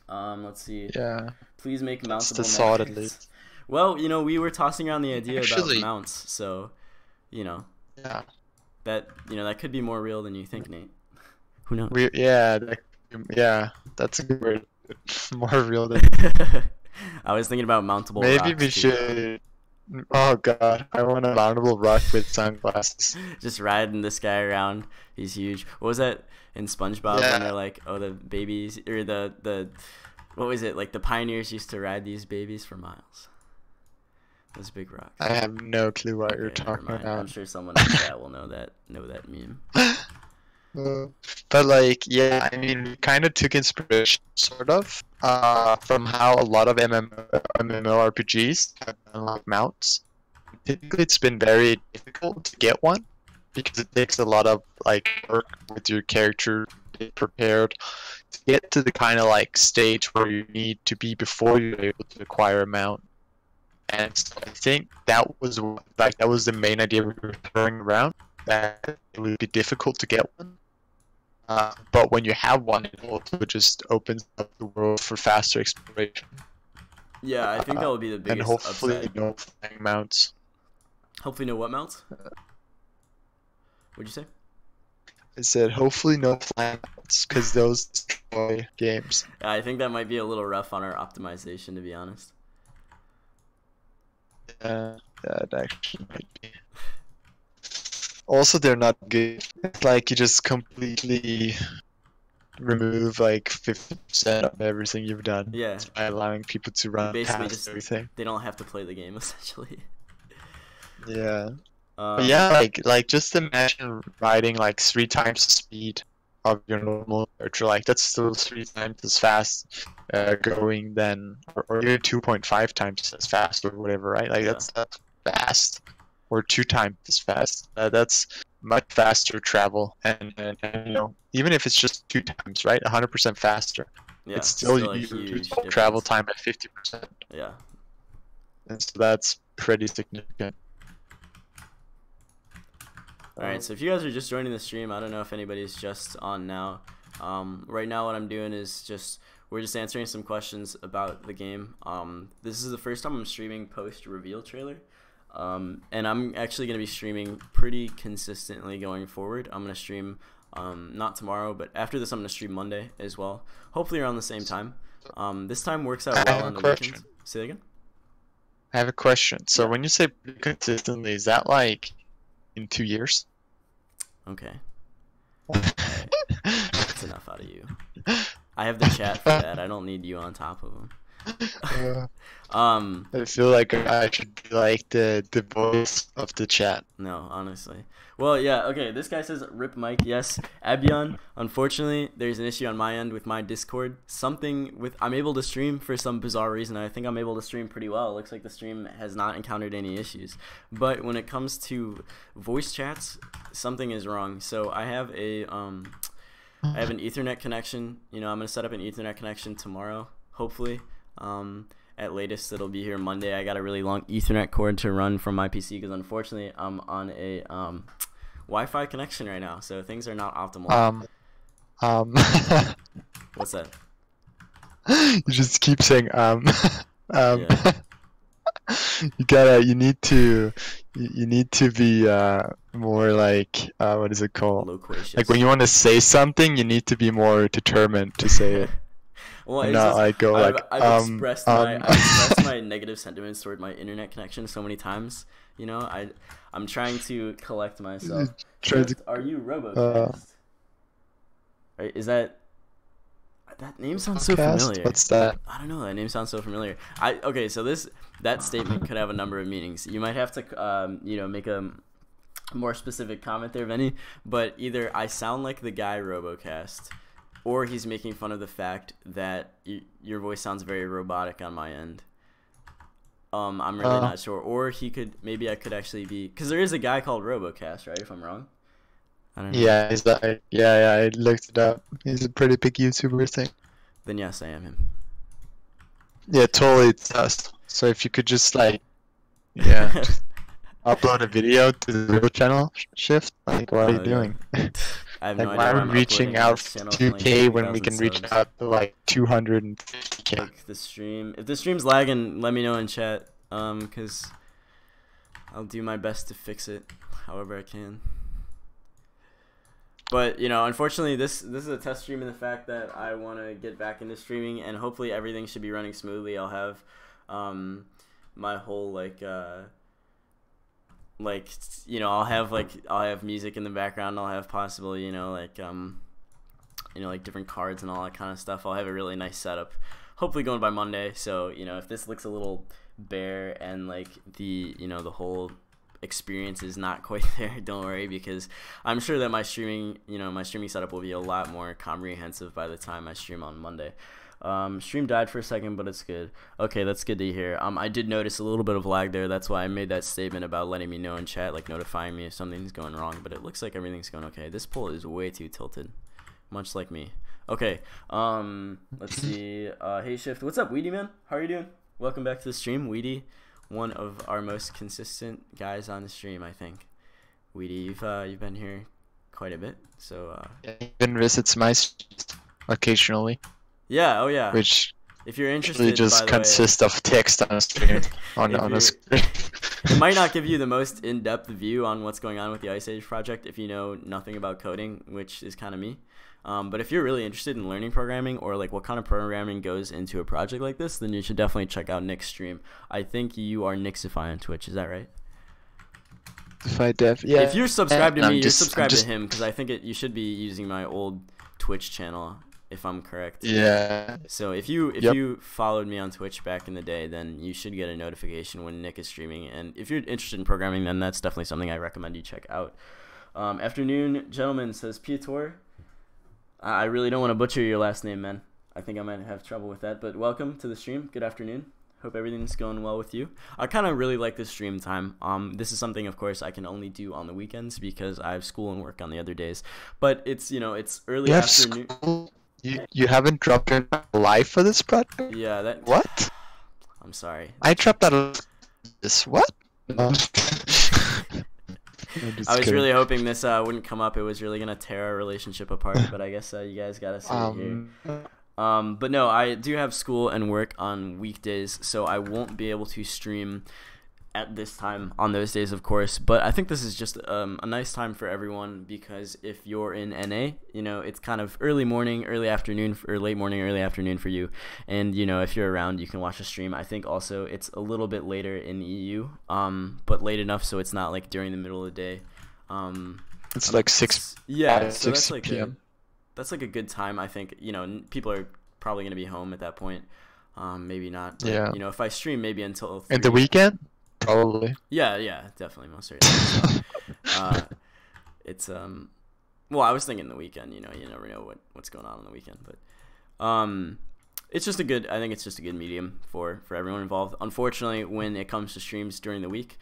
Let's see. Yeah. Please make mountable That's the thought, at methods. least. Well, you know, we were tossing around the idea about mounts, so you know, Yeah. that, you know, that could be more real than you think, Nate. Who knows? Yeah, that's a good word. More real than. I was thinking about mountable. Maybe rocks we too. should. Oh god, I want a mountable rock with sunglasses. Just riding this guy around. He's huge. What was that in SpongeBob when they're like, oh, the babies, or the what was it, like the pioneers used to ride these babies for miles. Those big rocks. I have no clue what you're Okay, talking never mind. I'm about. sure someone in chat will know that meme. But like, yeah, I mean, we kind of took inspiration, sort of, from how a lot of MMORPGs have unlocked mounts. Typically, it's been very difficult to get one, because it takes a lot of like work with your character to get prepared to get to the kind of like stage where you need to be before you're able to acquire a mount. And so I think that was the main idea we were throwing around, that it would be difficult to get one. But when you have one, it also just opens up the world for faster exploration. Yeah, I think that will be the biggest and hopefully upside. no flying mounts. Hopefully no what mounts? What'd you say? I said hopefully no flying mounts, because those destroy games. Yeah, I think that might be a little rough on our optimization, to be honest. That actually might be. Also, they're not good. It's like you just completely remove like 50% of everything you've done. Yeah. By allowing people to run Basically past just everything. they don't have to play the game essentially. Yeah. But yeah, like just imagine riding like 3 times the speed of your normal character. Like that's still 3 times as fast going than, or even 2.5 times as fast or whatever, right? Like Yeah. that's fast, or 2 times as fast. That's much faster travel, and you know, even if it's just 2 times, right? 100% faster. Yeah, It's still a you huge reduce travel difference. time by 50%, Yeah. and so that's pretty significant. Alright, so if you guys are just joining the stream, I don't know if anybody's just on now. Right now what I'm doing is we're just answering some questions about the game. This is the first time I'm streaming post-reveal trailer. And I'm actually going to be streaming pretty consistently going forward. I'm going to stream, not tomorrow, but after this I'm going to stream Monday as well. Hopefully around the same time. This time works out well on the weekends. Say that again? I have a question. So Yeah. when you say consistently, is that like in 2 years? Okay. That's enough out of you. I have the chat for that. I don't need you on top of them. I feel like I should be like the voice of the chat. No, honestly. Well, yeah, okay, this guy says, rip Mike, yes. Abion, unfortunately, there's an issue on my end with my Discord. I'm able to stream for some bizarre reason. I think I'm able to stream pretty well. It looks like the stream has not encountered any issues. But when it comes to voice chats, something is wrong. So I have an Ethernet connection. You know, I'm going to set up an Ethernet connection tomorrow, hopefully. At latest, it'll be here Monday. I got a really long Ethernet cord to run from my PC because unfortunately I'm on a Wi-Fi connection right now, so things are not optimal. What's that? You just keep saying Yeah. You need to be more like what is it called? Loquacious. Like when you want to say something, you need to be more determined to say it. Well, And not like go like I've expressed my negative sentiments toward my internet connection so many times. You know, I'm trying to collect myself. Are you Robocast? Right, is that name sounds so familiar? What's that? I don't know. That name sounds so familiar. Okay, so that statement could have a number of meanings. You might have to make a more specific comment there, Benny. But either I sound like the guy Robocast, or he's making fun of the fact that your voice sounds very robotic on my end. I'm really not sure. Or maybe I could actually be, because there is a guy called Robocast, right? If I'm wrong. I don't know. Yeah, I looked it up. He's a pretty big YouTuber thing. Then yes, I am him. Yeah, totally, it's us. So if you could just like, just upload a video to the real channel shift, like what are you doing? I have no Like idea. why are we reaching out to 2K when we can reach out to like 250K? Like if the stream's lagging, let me know in chat. Cause I'll do my best to fix it, however I can. But unfortunately, this is a test stream in the fact that I want to get back into streaming, and hopefully everything should be running smoothly. I'll have my whole I'll have music in the background. I'll have possibly different cards and all that kind of stuff. I'll have a really nice setup, hopefully going by Monday. So if this looks a little bare and like the whole experience is not quite there, don't worry, because I'm sure that my streaming setup will be a lot more comprehensive by the time I stream on Monday. Stream died for a second, but it's good. Okay, that's good to hear. I did notice a little bit of lag there. That's why I made that statement about letting me know in chat, like notifying me if something's going wrong. But it looks like everything's going okay. This poll is way too tilted, much like me. Okay, let's see. Hey Shift, what's up, Weedy man? How are you doing? Welcome back to the stream, Weedy. One of our most consistent guys on the stream, I think. Weedy, you've been here quite a bit, so. Even visits my streams occasionally. Yeah, oh yeah. Which if you're interested, really just consists of text on a screen. on a screen. It might not give you the most in-depth view on what's going on with the Ice Age project if you know nothing about coding, which is kind of me. But if you're really interested in learning programming or like what kind of programming goes into a project like this, then you should definitely check out Nick's stream. I think you are Nixify on Twitch. Is that right? Yeah. If you're subscribed to me, you're subscribed to him because I think you should be using my old Twitch channel. If I'm correct. Yeah. So if you followed me on Twitch back in the day, then you should get a notification when Nick is streaming. And if you're interested in programming, then that's definitely something I recommend you check out. Afternoon, gentlemen, says Piotr. I really don't want to butcher your last name, man. I think I might have trouble with that. But welcome to the stream. Good afternoon. Hope everything's going well with you. I kind of really like this stream time. This is something, of course, I can only do on the weekends because I have school and work on the other days. But it's it's early afternoon. School? You haven't dropped your live for this project? Yeah, that. What? I'm sorry. I dropped that. This what? I was really hoping this wouldn't come up. It was really gonna tear our relationship apart. But I guess you guys gotta see it here. But no, I do have school and work on weekdays, so I won't be able to stream at this time on those days, of course. But I think this is just a nice time for everyone because if you're in NA, it's kind of early morning, early afternoon, or late morning, early afternoon for you. And if you're around, you can watch a stream. I think also it's a little bit later in EU, but late enough so it's not like during the middle of the day. It's like 6. Yeah, so 6 that's like p.m. That's like a good time. I think people are probably gonna be home at that point. Maybe not. But, yeah. If I stream maybe until 3. And the weekend. Probably. Yeah, definitely most certainly. So, it's well, I was thinking the weekend. You never know what's going on the weekend, but it's just I think it's just a good medium for everyone involved. Unfortunately, when it comes to streams during the week,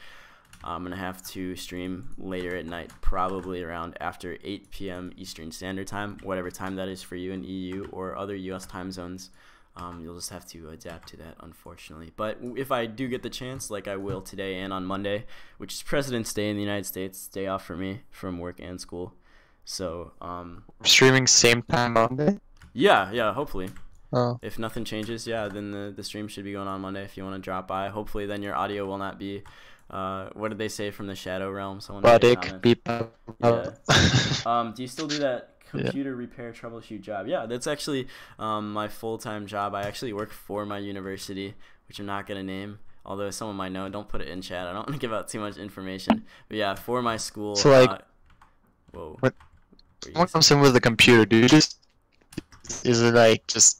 I'm gonna have to stream later at night, probably around after 8 p.m. Eastern Standard Time, whatever time that is for you in EU or other US time zones. You'll just have to adapt to that, unfortunately. But if I do get the chance, like I will today and on Monday, which is President's Day in the United States, day off for me from work and school. So, streaming same time Monday? Yeah, hopefully. Oh. If nothing changes, then the stream should be going on Monday if you want to drop by. Hopefully then your audio will not be, what did they say from the Shadow Realm? Someone beep. Yeah. Do you still do that computer repair troubleshoot job? Yeah, that's actually my full-time job. I actually work for my university, which I'm not gonna name, although someone might know. Don't put it in chat. I don't want to give out too much information. But yeah, for my school. So like, whoa. Someone comes in with a computer, do you just? Is it like just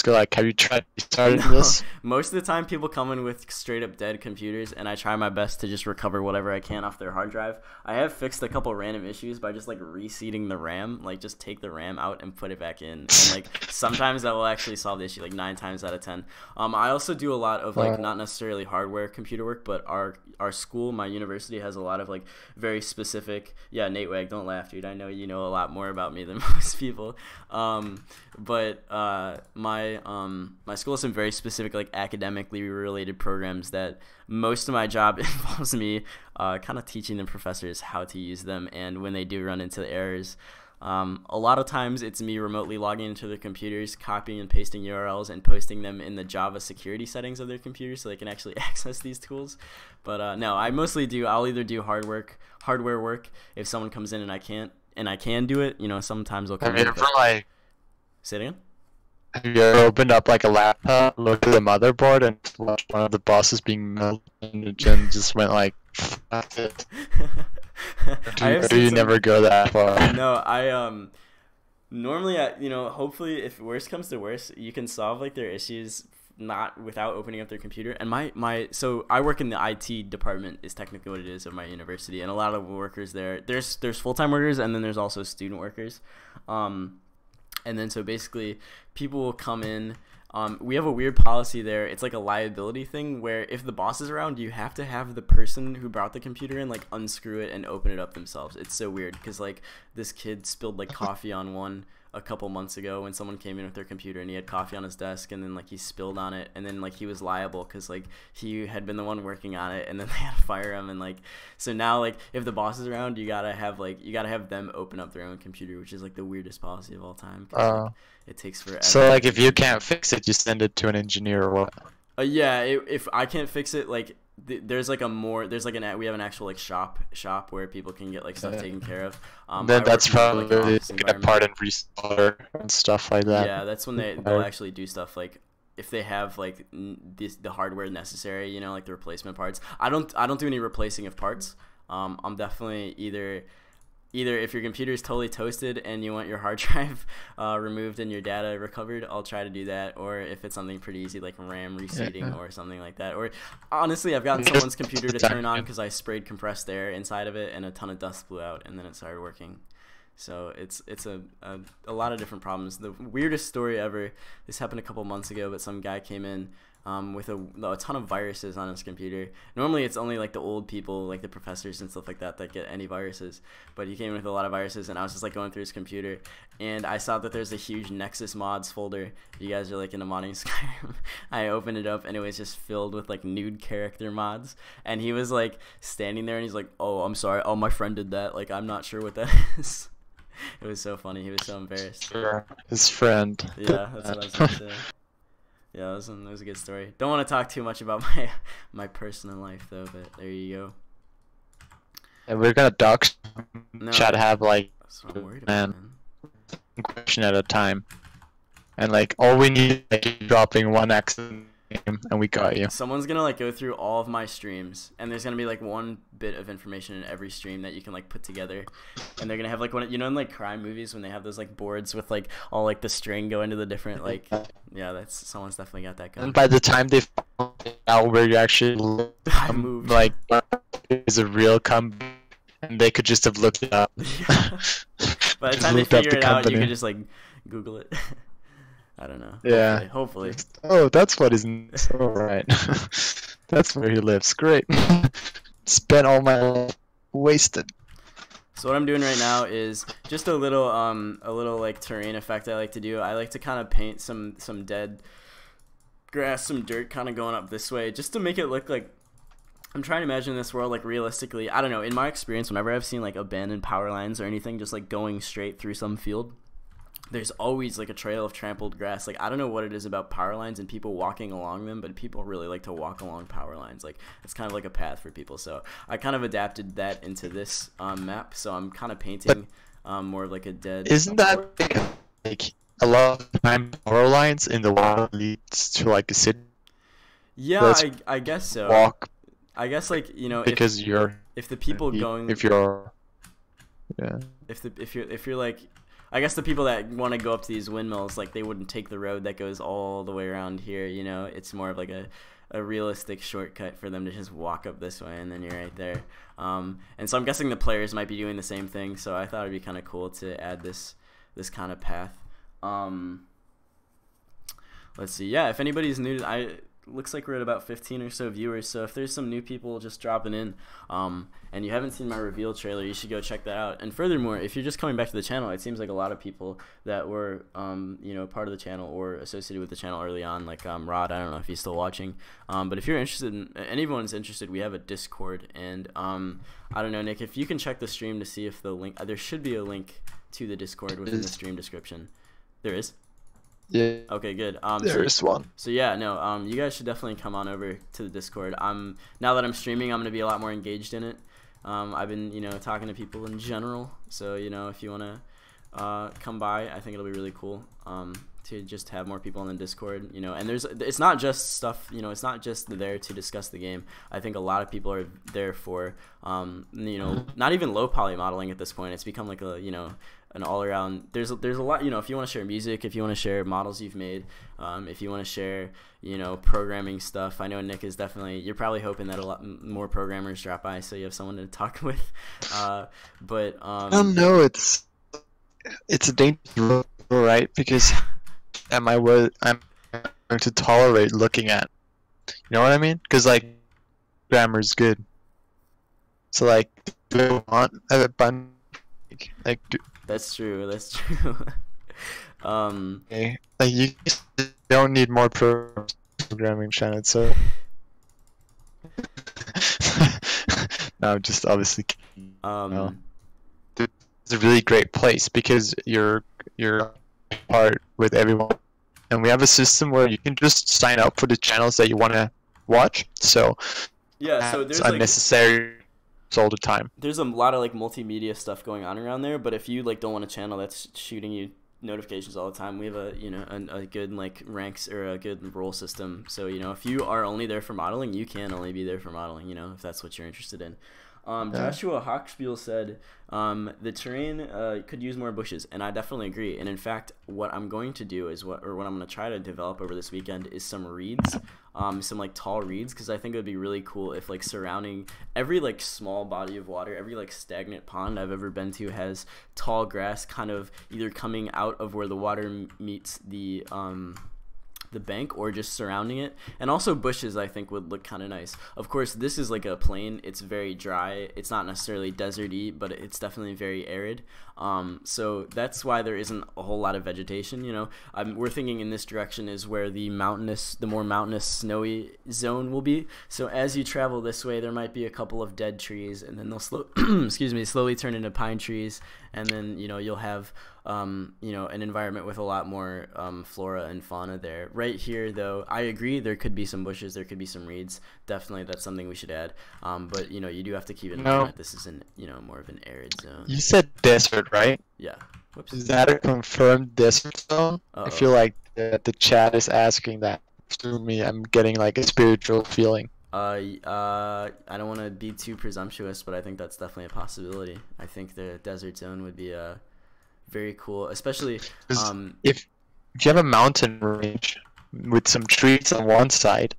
go like, have you tried restarting this? Most of the time people come in with straight up dead computers and I try my best to just recover whatever I can off their hard drive. I have fixed a couple random issues by just like reseating the RAM, like just take the RAM out and put it back in. And like sometimes that will actually solve the issue, like 9 times out of 10. I also do a lot of like not necessarily hardware computer work, but our school, my university, has a lot of like very specific. Yeah, Nate Wag, don't laugh, dude. I know you know a lot more about me than most people. But my school has some very specific like academically related programs that most of my job involves me kind of teaching the professors how to use them, and when they do run into errors, a lot of times it's me remotely logging into their computers, copying and pasting URLs and posting them in the Java security settings of their computers so they can actually access these tools. But no, I'll either do hardware work if someone comes in and I can do it. Sometimes they'll come in. Say it again? Have you ever opened up like a laptop, looked at the motherboard, and watched one of the bosses being melted, and just went like, "Fuck it." Do you never go that far? No, normally hopefully if worst comes to worst, you can solve like their issues not without opening up their computer. And so I work in the IT department is technically what it is of my university, and a lot of workers there's full-time workers, and then there's also student workers. And then so basically people will come in. We have a weird policy there. It's like a liability thing where if the boss is around, you have to have the person who brought the computer in like unscrew it and open it up themselves. It's so weird because like this kid spilled like coffee on one a couple months ago when someone came in with their computer, and he had coffee on his desk, and then like he spilled on it, and then like he was liable because like he had been the one working on it, and then they had to fire him. And like so now like if the boss is around, you gotta have them open up their own computer, which is like the weirdest policy of all time. Like, it takes forever. So like if you can't fix it, you send it to an engineer or what? Yeah, if I can't fix it, like there's like we have an actual like shop where people can get like stuff taken care of. Then that's probably like a part and reseller and stuff like that. Yeah, that's when they'll actually do stuff like if they have like the hardware necessary, you know, like the replacement parts. I don't do any replacing of parts. I'm definitely either if your computer is totally toasted and you want your hard drive removed and your data recovered, I'll try to do that. Or if it's something pretty easy like RAM reseating or something like that. Or honestly, I've gotten someone's computer to turn on because I sprayed compressed air inside of it and a ton of dust blew out, and then it started working. So it's a lot of different problems. The weirdest story ever, this happened a couple months ago, but some guy came in with a ton of viruses on his computer. Normally it's only like the old people, like the professors and stuff like that get any viruses, but he came in with a lot of viruses, and I was just like going through his computer, and I saw that there's a huge Nexus mods folder. If you guys are like into modding Skyrim, I opened it up and it was just filled with like nude character mods, and he was like standing there and he's like, "Oh, I'm sorry, oh my friend did that, like I'm not sure what that is." It was so funny. He was so embarrassed. Sure. His friend. Yeah, that's what I was gonna say. Yeah, that was a good story. Don't want to talk too much about my personal life though, but there you go. And we're gonna dox try to have like that's what I'm worried about, man. question at a time, and like all we need is like you dropping one X name and we got you. Someone's gonna like go through all of my streams, and there's gonna be like one bit of information in every stream that you can like put together, and they're gonna have like one, you know, in like crime movies when they have those like boards with like all like the string go into the different like, yeah, that's someone's definitely got that going. And by the time they find out where you actually moved, like is a real company, and they could just have looked it up. Yeah. By the time they figure it out, you could just like Google it. I don't know. Yeah. Hopefully. Oh, that's what is all right. That's where he lives. Great. Spent all my life wasted. So what I'm doing right now is just a little like terrain effect I like to do. I like to kind of paint some dead grass, some dirt kind of going up this way, just to make it look like I'm trying to imagine this world like realistically. I don't know. In my experience, whenever I've seen like abandoned power lines or anything just like going straight through some field, there's always like a trail of trampled grass. Like I don't know what it is about power lines and people walking along them, but people really like to walk along power lines. Like it's kind of like a path for people. So I kind of adapted that into this map. So I'm kind of painting more of like a dead. Isn't that like a lot of the time power lines in the wild leads to like a city? Yeah, I guess so. Walk. I guess like, you know, because if the people going if you're yeah if you're like, I guess the people that want to go up to these windmills, like they wouldn't take the road that goes all the way around here, you know. It's more of like a realistic shortcut for them to just walk up this way and then you're right there. And so I'm guessing the players might be doing the same thing, so I thought it'd be kind of cool to add this kind of path. Let's see. Yeah, if anybody's new to looks like we're at about 15 or so viewers, so if there's some new people just dropping in and you haven't seen my reveal trailer, you should go check that out. And furthermore, if you're just coming back to the channel, it seems like a lot of people that were you know, part of the channel or associated with the channel early on, like Rod, I don't know if he's still watching, but if you're interested in, anyone's interested, we have a Discord, and I don't know, Nick, if you can check the stream to see if the link, there should be a link to the Discord within the stream description. There is? Yeah. Okay, good. There's one. So yeah, no, you guys should definitely come on over to the Discord. Now that I'm streaming, I'm gonna be a lot more engaged in it. I've been, you know, talking to people in general. So, you know, if you wanna come by, I think it'll be really cool. To just have more people on the Discord, you know, and it's not just stuff, you know, it's not just there to discuss the game. I think a lot of people are there for, you know, not even low poly modeling at this point. It's become like a, you know, an all around. There's a lot, you know, if you want to share music, if you want to share models you've made, if you want to share, you know, programming stuff. I know Nick is definitely. You're probably hoping that a lot more programmers drop by, so you have someone to talk with. But I don't know. It's a dangerous road, right? Because I'm going to tolerate looking at. You know what I mean? Because like grammar is good. So like, do I want a bunch? Like, that's true. That's true. Okay. Like you just don't need more programming, Shannon. So no, just obviously. No. It's a really great place because you're part with everyone, and we have a system where you can just sign up for the channels that you want to watch. So yeah, so there's unnecessary all the time. There's a lot of like multimedia stuff going on around there, but if you like don't want a channel that's shooting you notifications all the time, we have a, you know, a good like ranks or a good role system. So, you know, if you are only there for modeling, you can only be there for modeling, you know, if that's what you're interested in. Joshua Hawkspiel said the terrain could use more bushes, and I definitely agree. And in fact, what I'm going to do is what I'm going to try to develop over this weekend is some reeds, some like tall reeds, because I think it would be really cool if like surrounding every like small body of water, every like stagnant pond I've ever been to has tall grass kind of either coming out of where the water meets the bank or just surrounding it, and also bushes I think would look kind of nice. Of course, this is like a plain, it's very dry, it's not necessarily deserty, but it's definitely very arid, so that's why there isn't a whole lot of vegetation, you know. We're thinking in this direction is where the more mountainous snowy zone will be, so as you travel this way there might be a couple of dead trees, and then they'll slowly turn into pine trees, and then, you know, you'll have you know, an environment with a lot more flora and fauna there. Right here, though, I agree there could be some bushes, there could be some reeds. Definitely, that's something we should add. But you know, you do have to keep in mind that this is you know, more of an arid zone. You said desert, right? Yeah. Whoops. Is that a confirmed desert zone? I feel like the chat is asking that to me. I'm getting like a spiritual feeling. I don't want to be too presumptuous, but I think that's definitely a possibility. I think the desert zone would be very cool, especially if you have a mountain range with some trees on one side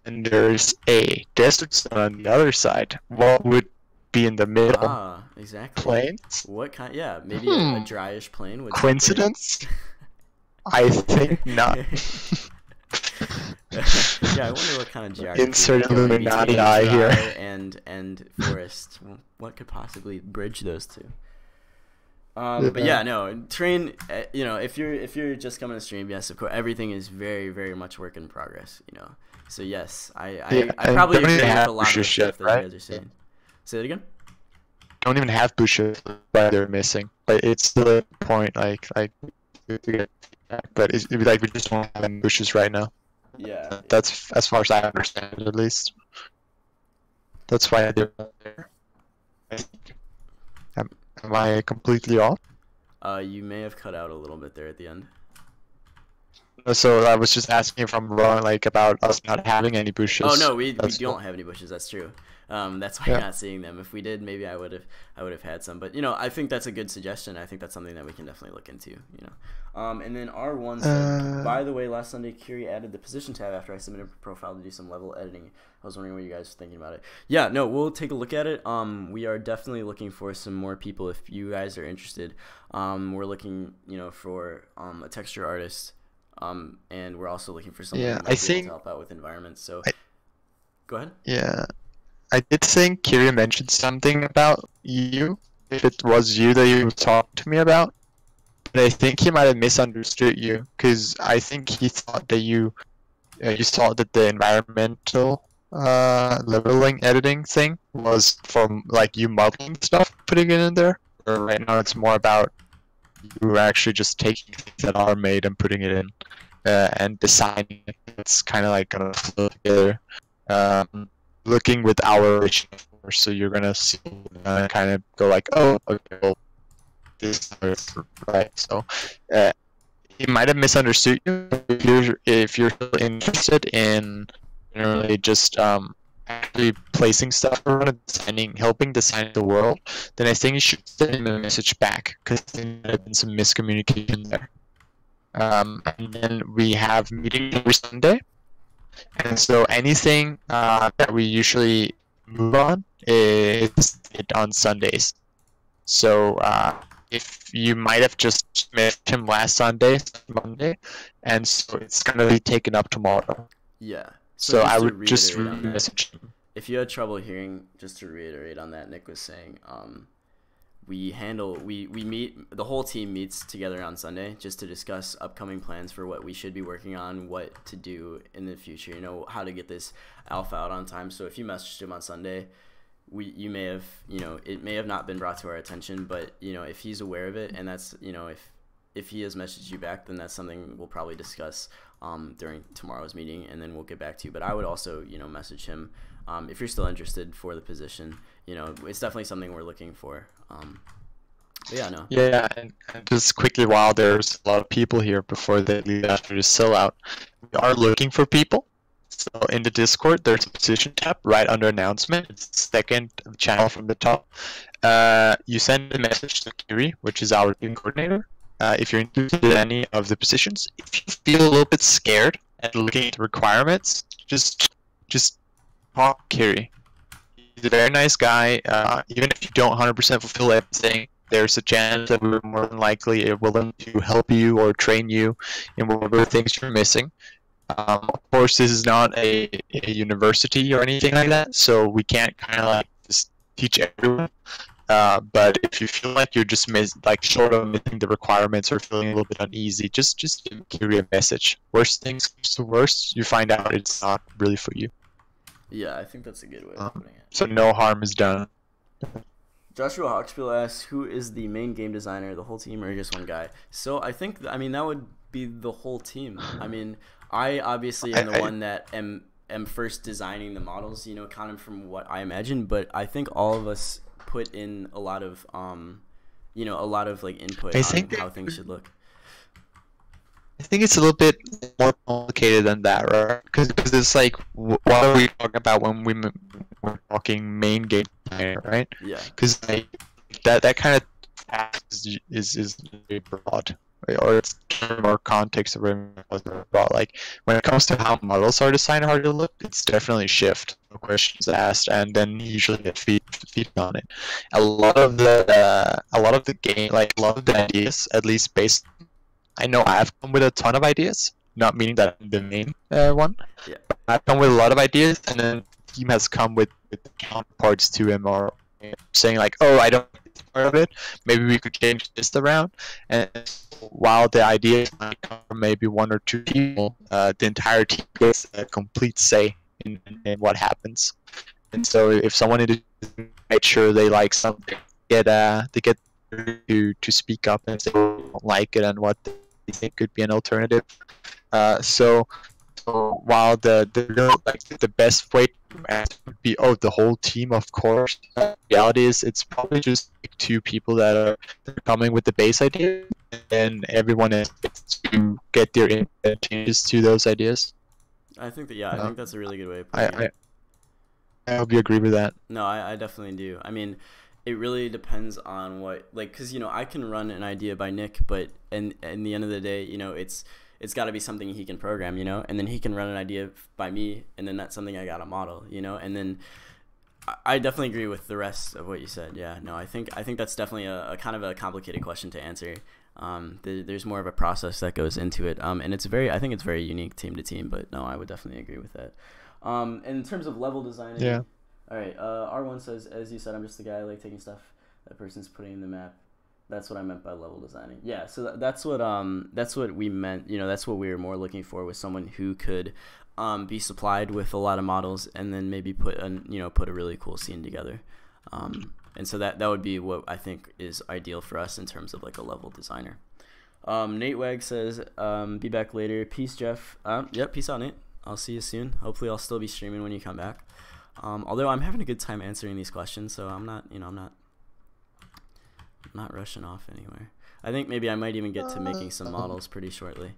and there's a desert zone on the other side, what would be in the middle? Exactly. Plains? What kind? Yeah, maybe a dryish plain would. Coincidence? I think not. Yeah, I wonder what kind of geography. Insert Illuminati eye here. And forest. What could possibly bridge those two? But yeah, no, terrain, you know, if you're just coming to stream, yes, of course, everything is very, very much work in progress, you know. So yes, I probably agree with a lot of the stuff that you guys are saying. Say that again? Don't even have bushes, but they're missing. But it's still a point, like to get feedback, but it'd be like we just don't have any bushes right now. Yeah. That's as far as I understand it, at least. That's why they're there. Am I completely off? You may have cut out a little bit there at the end. So I was just asking if I'm wrong, like about us not having any bushes. Oh no, we don't have any bushes. That's true. That's why you're not seeing them. If we did, maybe I would have had some. But you know, I think that's a good suggestion. I think that's something that we can definitely look into. You know, and then R1 said, by the way, last Sunday Kiri added the position tab after I submitted a profile to do some level editing. I was wondering what you guys were thinking about it. Yeah, no, we'll take a look at it. We are definitely looking for some more people if you guys are interested. We're looking, you know, for a texture artist. And we're also looking for someone who might be able to help out with environments. So, go ahead. Yeah, I did think Kiri mentioned something about you. If it was you that you talked to me about, but I think he might have misunderstood you because I think he thought that you thought that the environmental leveling editing thing was from like you modeling stuff, putting it in there. Or right now it's more about you actually just taking things that are made and putting it in and designing it. It's kind of like gonna flow together, looking with our relation, so you're gonna see kind of go like, oh, okay, well, this is right. So he might have misunderstood you. If you're still interested in generally just actually placing stuff around and designing, helping design the world, then I think you should send him a message back because I think there have been some miscommunication there. And then we have meetings every Sunday, and so anything that we usually move on is on Sundays. So if you might have just met him last Monday, and so it's gonna be taken up tomorrow. Yeah. So just I to would just reiterate on that, message him. if you had trouble hearing, just to reiterate on that, Nick was saying, we meet, the whole team meets together on Sunday just to discuss upcoming plans for what we should be working on, what to do in the future, you know, how to get this alpha out on time. So if you messaged him on Sunday, you may have, you know, it may have not been brought to our attention, but, you know, if he's aware of it, and that's, you know, if he has messaged you back, then that's something we'll probably discuss during tomorrow's meeting, and then we'll get back to you. But I would also, you know, message him if you're still interested for the position. You know, it's definitely something we're looking for. But yeah, no. Yeah, and just quickly, while there's a lot of people here before they leave after the sellout, we are looking for people. So in the Discord, there's a position tab right under announcement. It's the second channel from the top. You send a message to Kiri, which is our team coordinator. If you're interested in any of the positions, if you feel a little bit scared at looking at the requirements, just talk to Kiri. He's a very nice guy. Even if you don't 100% fulfill everything, there's a chance that we're more than likely willing to help you or train you in whatever things you're missing. Of course, this is not a university or anything like that, so we can't kind of like just teach everyone. But if you feel like you're just short of missing the requirements or feeling a little bit uneasy, just give Kiri a message. Worst things comes to worst, you find out it's not really for you. Yeah, I think that's a good way of putting it. So no harm is done. Joshua Hawksbill asks, who is the main game designer, the whole team, or just one guy? So I think, that would be the whole team. I mean, I obviously am the one that am first designing the models, you know, kind of from what I imagine, but I think all of us put in a lot of, you know, a lot of like input on how things should look. I think it's a little bit more complicated than that, right? Because it's like, what are we talking about when we're talking main game designer, right? Yeah. Because like, that kind of is very broad, right? Or it's more context of broad. Like when it comes to how models are designed, how to look, it's definitely Shift, no questions asked, and then you usually get feed on it. A lot of the game, like a lot of the ideas, at least based. I know I've come with a ton of ideas, not meaning that I'm the main one. Yeah. I've come with a lot of ideas, and then the team has come with counterparts to him or saying like, oh, I don't like this part of it. Maybe we could change this around. And while the ideas might come from maybe one or two people, the entire team gets a complete say in what happens. And so if someone needs to make sure they like something, they get to speak up and say they don't like it and what they think could be an alternative. So while the best way to answer would be, oh, the whole team, of course. The reality is it's probably just like two people that are coming with the base idea, and everyone else gets to get their input changes to those ideas. I think that I think that's a really good way of putting it. I hope you agree with that. No, I definitely do. I mean, it really depends on what, like, because, you know, I can run an idea by Nick, but in the end of the day, you know, it's got to be something he can program, you know, and then he can run an idea by me, and then that's something I got to model, you know, and then I definitely agree with the rest of what you said. Yeah, no, I think that's definitely a kind of a complicated question to answer. There's more of a process that goes into it, and I think it's very unique team to team, but no, I would definitely agree with that. In terms of level designing, yeah. All right, R1 says, as you said, I'm just the guy like taking stuff that person's putting in the map. That's what I meant by level designing. Yeah, so that's what we meant. You know, that's what we were more looking for, was someone who could be supplied with a lot of models and then maybe put a really cool scene together. And so that would be what I think is ideal for us in terms of like a level designer. Nate Wag says, be back later. Peace, Jeff. Yep, peace out, Nate. I'll see you soon. Hopefully I'll still be streaming when you come back. Although I'm having a good time answering these questions, so I'm not rushing off anywhere. I think maybe I might even get to making some models pretty shortly.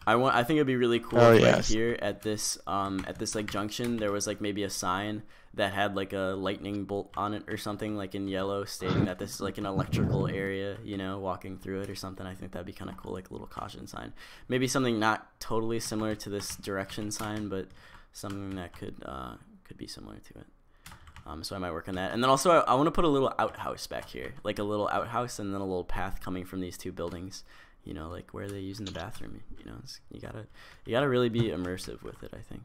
I think it'd be really cool Oh, if yes. here at this like junction there was like maybe a sign that had like a lightning bolt on it or something like in yellow stating that this is like an electrical area, you know, walking through it or something. I think that'd be kind of cool, like a little caution sign. Maybe something not totally similar to this direction sign, but something that could be similar to it. So I might work on that. And then also I want to put a little outhouse back here, like a little outhouse and then a little path coming from these two buildings. You know, like where are they using the bathroom? You know, you gotta really be immersive with it, I think.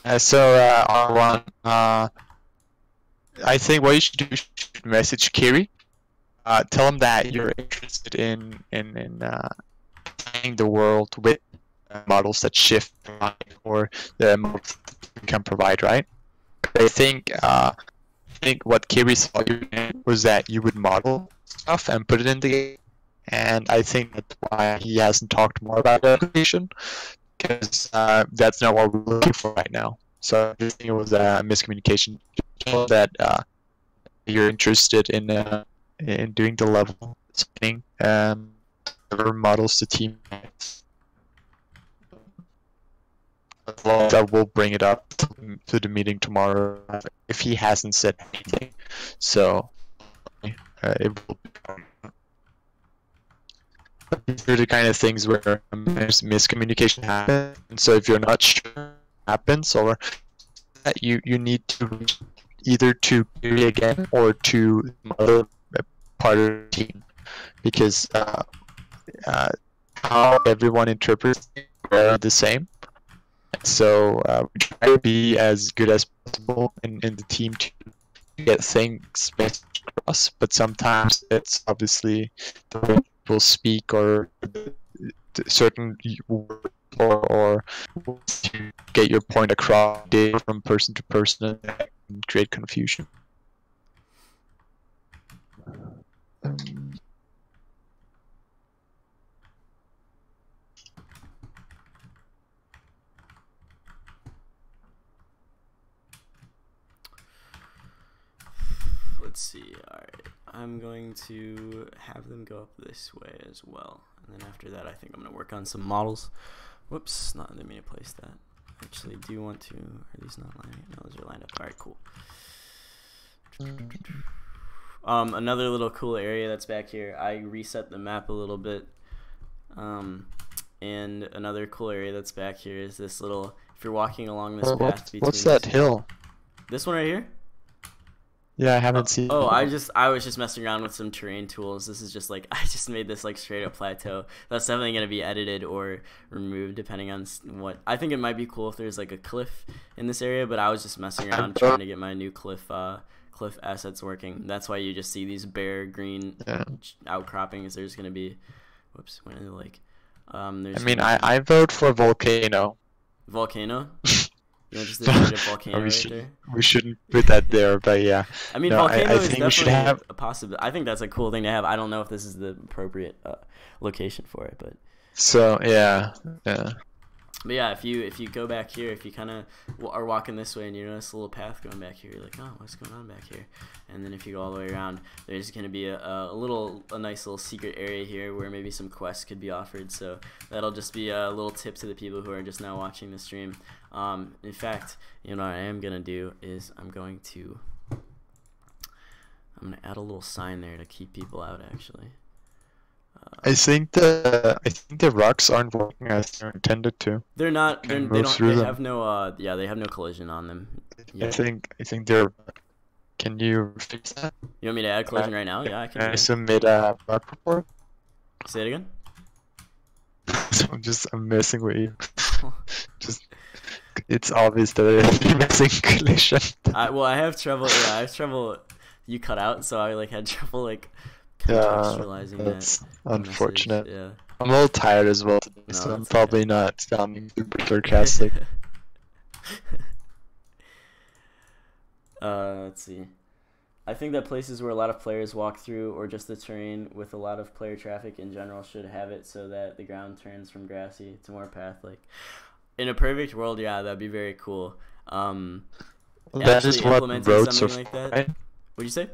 R1, I think what you should do is you should message Kiri. Tell him that you're interested in playing the world with models that shift or the models you can provide, right? I think what Kiri saw you in was that you would model stuff and put it in the game, and I think that's why he hasn't talked more about the application, because that's not what we're looking for right now. So I think it was a miscommunication. That you're interested in doing the level setting models to team. That will bring it up to the meeting tomorrow if he hasn't said anything. So it will be. These are the kind of things where miscommunication happens. And so if you're not sure what happens, or that you need to reach either to Kiri again or to the other part of the team, because how everyone interprets it are the same. So we try to be as good as possible in the team to get things across, but sometimes it's obviously the way people speak or certain words or to get your point across from person to person and create confusion. Let's see. Alright, I'm going to have them go up this way as well, and then after that I think I'm going to work on some models. Whoops, not let me place that. I actually do want to. Are these not lining up? No, those are lined up. Alright, cool. Another little cool area that's back here, I reset the map a little bit, and another cool area that's back here is this little, if you're walking along this path between what's that hill? This one right here? Yeah, I haven't seen. Oh, I was just messing around with some terrain tools. This is just like, I just made this like straight up plateau. That's definitely gonna be edited or removed depending on what. I think it might be cool if there's like a cliff in this area, but I was just messing around trying to get my new cliff assets working. That's why you just see these bare green outcroppings. There's gonna be, whoops, went into the lake. There's I mean, I vote for volcano. Volcano. You know, just a straight up volcano right there. We shouldn't put that there, but yeah. I mean, no, volcano I is think we should definitely have a possibility. I think that's a cool thing to have. I don't know if this is the appropriate location for it, but. So yeah. But yeah, if you go back here, if you kind of are walking this way and you notice a little path going back here, you're like, oh, what's going on back here? And then if you go all the way around, there's going to be a nice little secret area here where maybe some quests could be offered. So that'll just be a little tip to the people who are just now watching the stream. In fact, you know what I am going to do is I'm going to add a little sign there to keep people out, actually. I think the rocks aren't working as they're intended to. They're not. They have no. They have no collision on them. Yeah. I think they're. Can you fix that? You want me to add collision right now? Yeah, I can. Can I submit a bug report? Say it again. So I'm messing with you. It's obvious that you're messing collision. I have trouble. Yeah, I have trouble. You cut out, so I had trouble contextualizing that's that. Unfortunate. Yeah. I'm a little tired as well today, so I'm probably not sounding super sarcastic. Let's see. I think that places where a lot of players walk through, or just the terrain with a lot of player traffic in general, should have it so that the ground turns from grassy to more path-like. In a perfect world, yeah, that'd be very cool. That is what roads are for, like that. right? What'd you say?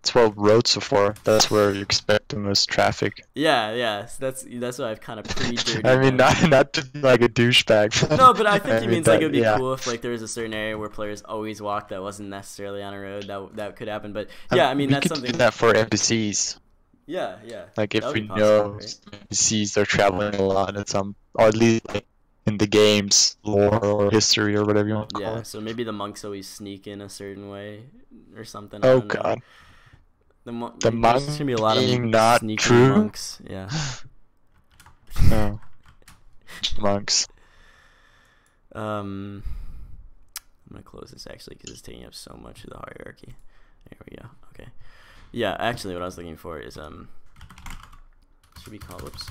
That's what roads are for. That's where you expect the most traffic. Yeah. So that's what I've kind of pre-dirtied. I mean, not to be like a douchebag. No, but I think he mean, means like that- it'd be yeah. cool if like there was a certain area where players always walk that wasn't necessarily on a road. That could happen. But yeah, I mean we that's could something. do that for NPCs. Yeah. Like if That would we be possible, know right? NPCs they're traveling a lot in some, or at least like in the game's lore or history or whatever you want to call Yeah, it. so maybe the monks always sneak in a certain way or something. I Oh don't know. god, The the there's monk gonna be a lot of being not sneaky true. monks. Yeah. No, monks. I'm gonna close this actually because it's taking up so much of the hierarchy. There we go. Okay. Yeah, actually, what I was looking for is should be called whoops.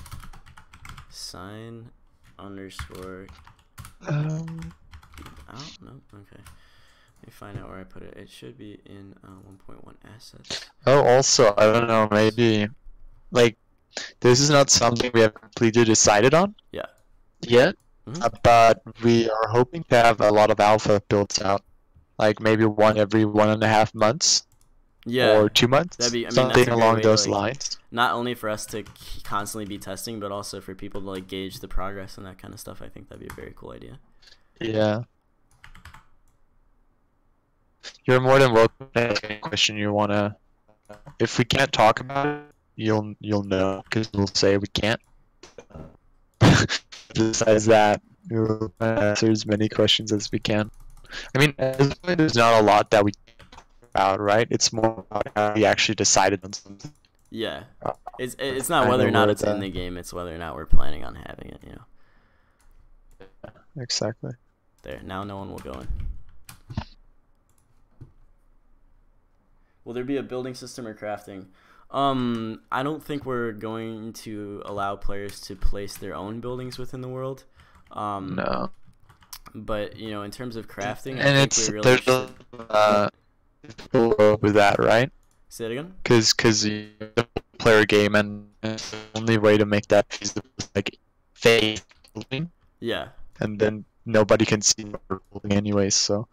Sign underscore. Oh no. Okay. Let me find out where I put it. It should be in 1.1 assets. Oh, also, I don't know, maybe like this is not something we have completely decided on. Yeah. Yet, Mhm. but we are hoping to have a lot of alpha builds out, like maybe one every 1.5 months Yeah. or 2 months, That'd be. I mean, something that's a great along way to, those like, lines. not only for us to constantly be testing, but also for people to like gauge the progress and that kind of stuff. I think that'd be a very cool idea. Yeah. You're more than welcome to ask any question you wanna. If we can't talk about it, you'll know because we'll say we can't. Besides that, we'll answer as many questions as we can. I mean, at this point, there's not a lot that we can talk about, right? It's more about how we actually decided on something. Yeah. Uh, It's not I whether know or not where it's in the- the game. It's whether or not we're planning on having it. You know. Exactly. There. Now no one will go in. Will there be a building system or crafting? I don't think we're going to allow players to place their own buildings within the world. No. But you know, in terms of crafting, I And think it's we're really there's interested. people with that, right? Say it again. Because you play a game, and the only way to make that feasible is like fake building, Yeah. and then nobody can see what we're building anyways. So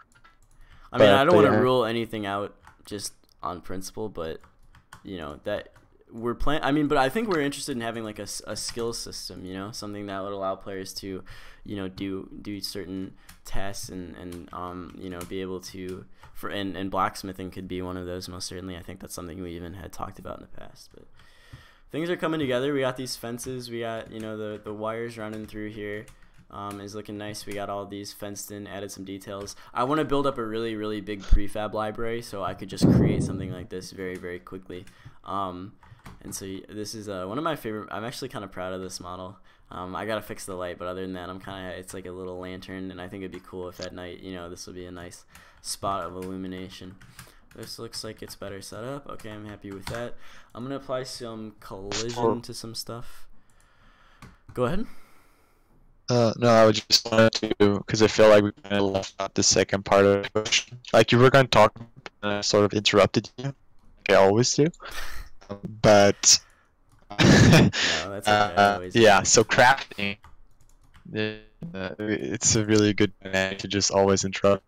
I mean, But I don't want to they are- rule anything out just on principle, but you know that we're playing. I mean, but I think we're interested in having like a skill system. You know, something that would allow players to, you know, do certain tests and you know, be able to and blacksmithing could be one of those most certainly. I think that's something we even had talked about in the past, but things are coming together. We got these fences. We got, you know, the wires running through here. Is looking nice. We got all these fenced in, added some details. I want to build up a really, really big prefab library so I could just create something like this very, very quickly. And so this is one of my favorite. I'm actually kind of proud of this model. I gotta fix the light, but other than that, I'm kind of, it's like a little lantern, and I think it'd be cool if at night, you know, this would be a nice spot of illumination. This looks like it's better set up. Okay, I'm happy with that. I'm gonna apply some collision to some stuff. Go ahead. no, I would just wanted to, because I feel like we kind of left out the second part of the question. Like you were going to talk, and I sort of interrupted you, like I always do. But No, that's okay. I always yeah, do. so crafting, it's a really good dynamic to just always interrupt.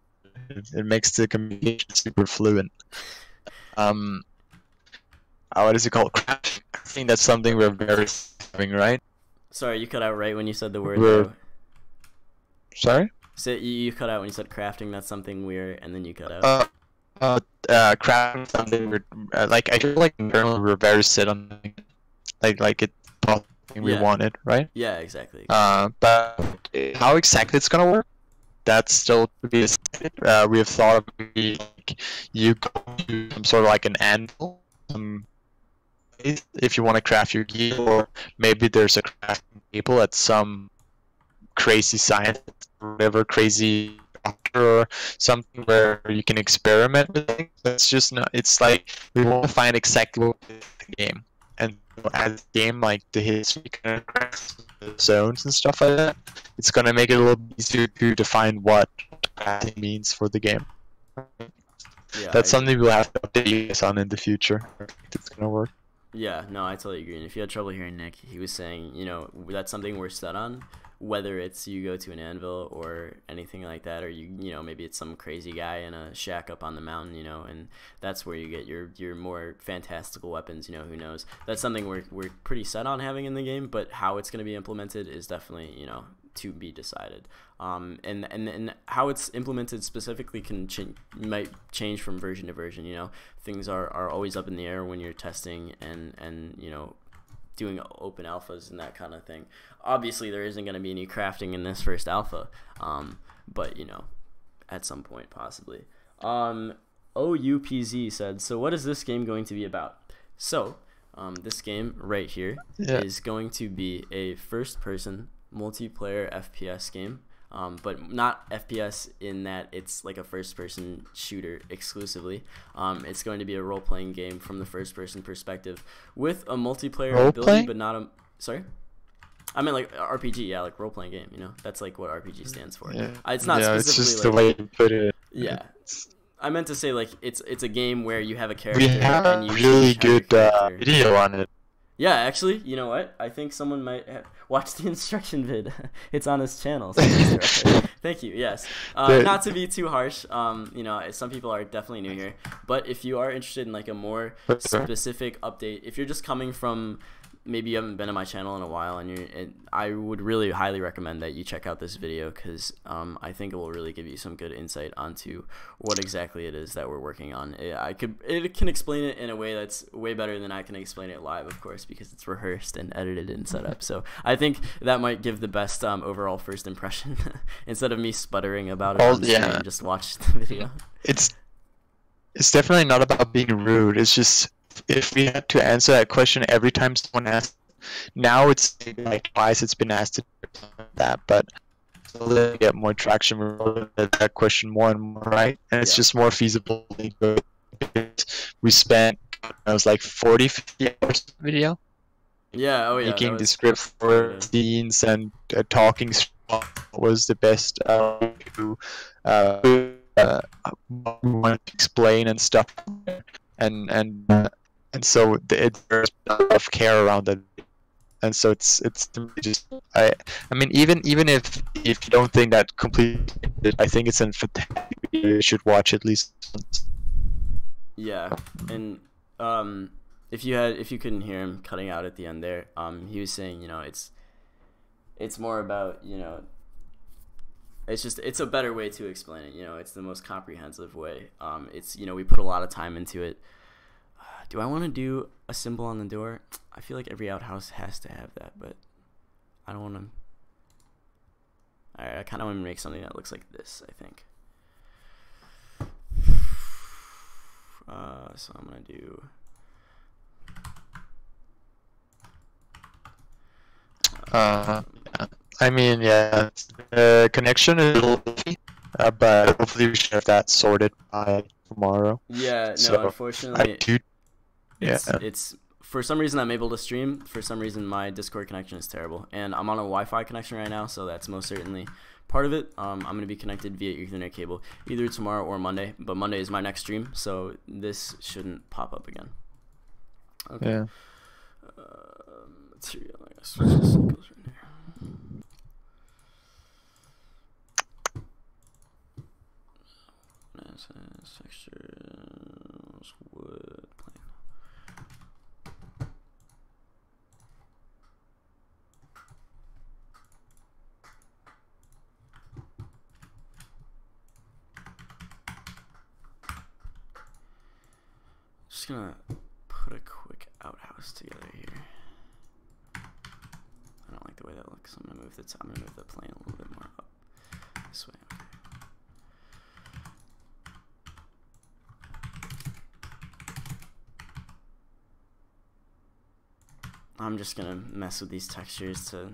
It makes the communication super fluent. What is it called? Crafting. I think that's something we're very having, right? Sorry, you cut out right when you said the word. We're- though. Sorry? So you cut out when you said crafting. That's something weird, and then you cut out. Crafting something we're like. I feel like internally we're very set on like it's something we Yeah. wanted, right? Yeah, exactly. But how exactly it's gonna work? That's still to be decided. We have thought of maybe like you go to some sort of like an anvil, if you want to craft your gear, or maybe there's a crafting table at some crazy science, or whatever crazy doctor or something where you can experiment with things. That's just not. It's like we want to find exactly what is the game, and as the game like the history kind of crafts, the zones and stuff like that, it's gonna make it a little easier to define what crafting means for the game. Yeah, That's I- something we'll have to update you guys on in the future. It's gonna work. Yeah, no, I totally agree. And if you had trouble hearing Nick, he was saying, you know, that's something we're set on. whether it's you go to an anvil or anything like that, or you know, maybe it's some crazy guy in a shack up on the mountain, you know, and that's where you get your more fantastical weapons, you know, who knows. That's something we're pretty set on having in the game, but how it's going to be implemented is definitely, you know, to be decided. And how it's implemented specifically might change from version to version, you know. Things are always up in the air when you're testing and you know, doing open alphas and that kind of thing. Obviously there isn't going to be any crafting in this first alpha, but you know, at some point possibly. OUPZ said, so what is this game going to be about? So this game right here is going to be a first person multiplayer FPS game, but not FPS in that it's like a first-person shooter exclusively. It's going to be a role-playing game from the first-person perspective with a multiplayer ability, but not a... Sorry? I mean, like RPG, yeah, like role-playing game, you know? That's like what RPG stands for. Yeah. It's not specifically it's just like, the way you put it. Yeah. I meant to say, like, it's a game where you have a character We have and you a really each have your good character. video on it. Yeah, actually, you know what? I think someone might watch the instruction vid. It's on his channel. So thank you. Yes. Not to be too harsh. You know, some people are definitely new here, but if you are interested in like a more specific update, if you're just coming from, maybe you haven't been on my channel in a while, and I would really highly recommend that you check out this video, because I think it will really give you some good insight onto what exactly it is that we're working on. It can explain it in a way that's way better than I can explain it live, of course, because it's rehearsed and edited and set up. So I think that might give the best overall first impression instead of me sputtering about it on the screen. Just watch the video. It's definitely not about being rude. It's just, if we had to answer that question every time someone asks, now it's like twice it's been asked to do that, but slowly get more traction, we're rolling that question more and more, right? And it's just more feasible. We spent, it was like 40-50 hours of video. Yeah, oh yeah. Making the script for scenes and talking was the best to want to explain and stuff, and so there's a lot of care around it, and so it's just I mean, even if you don't think that completely, I think it's fantastic. You should watch at least once. Yeah, and if you couldn't hear him cutting out at the end there, he was saying, you know, it's more about, you know, it's a better way to explain it, you know, it's the most comprehensive way. It's, you know, we put a lot of time into it. Do I want to do a symbol on the door? I feel like every outhouse has to have that, but I don't want to. Alright, I kind of want to make something that looks like this, I think. So I'm going to do... I mean, yeah, the connection is a little iffy, but hopefully we should have that sorted by tomorrow. Yeah, no, so unfortunately... Yeah. It's for some reason I'm able to stream. For some reason my Discord connection is terrible, and I'm on a Wi-Fi connection right now, so that's most certainly part of it. I'm going to be connected via Ethernet cable either tomorrow or Monday, but Monday is my next stream, so this shouldn't pop up again. Okay. Yeah. Let's see. I gotta switch the cycles right here. Textures, wood, plane. Just gonna put a quick outhouse together here. I don't like the way that looks. I'm gonna move the plane a little bit more up this way. Okay. I'm just gonna mess with these textures to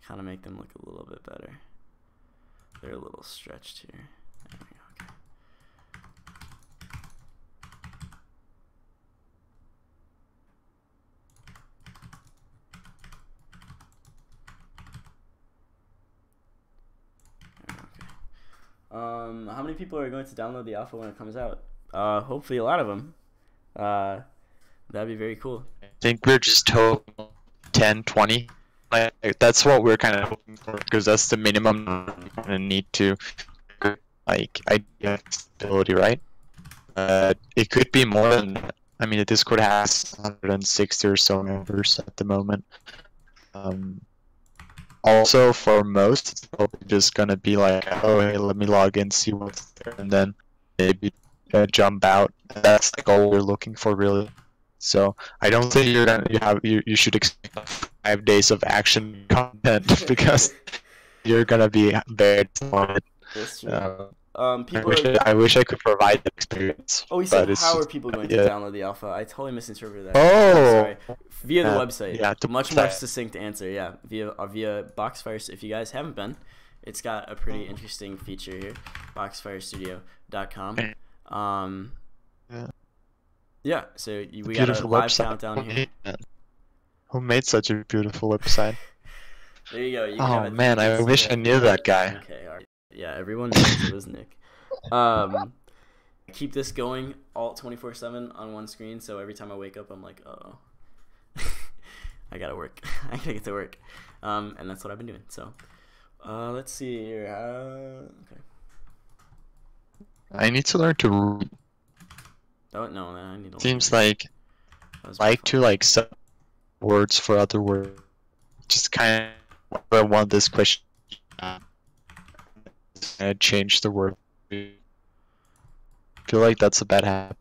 kind of make them look a little bit better. They're a little stretched here. There we go. Okay. How many people are going to download the alpha when it comes out? Hopefully a lot of them. That'd be very cool. I think we're just told 10, 20. like that's what we're kind of hoping for because that's the minimum we're gonna need to like idea stability, right? It could be more than that. I mean, the Discord has 160 or so members at the moment. Also, for most, it's probably just gonna be like, oh, hey, let me log in, see what's there, and then maybe jump out. That's like all we're looking for, really. So I don't think you should expect 5 days of action content because you're gonna be very disappointed. That's true. People I wish I could provide that experience. Oh, he said, how are people going to download the alpha? I totally misinterpreted that. Oh, sorry. Via the website. Yeah, much more succinct answer. Yeah, via Boxfire. If you guys haven't been, it's got a pretty interesting feature here. Boxfirestudio.com. Yeah. So we got a live countdown here. Who made such a beautiful website? There you go. You oh man, I wish I knew that guy. Okay. All right. Yeah, everyone knows it was Nick. Keep this going all 24/7 on one screen, so every time I wake up, I'm like, oh, I gotta work. I gotta get to work, and that's what I've been doing. So, let's see here. Okay. I need to learn to read. Oh no, I need to. Seems like to like set words for other words. Just kind of I want this question. Change the word. I feel like that's a bad habit.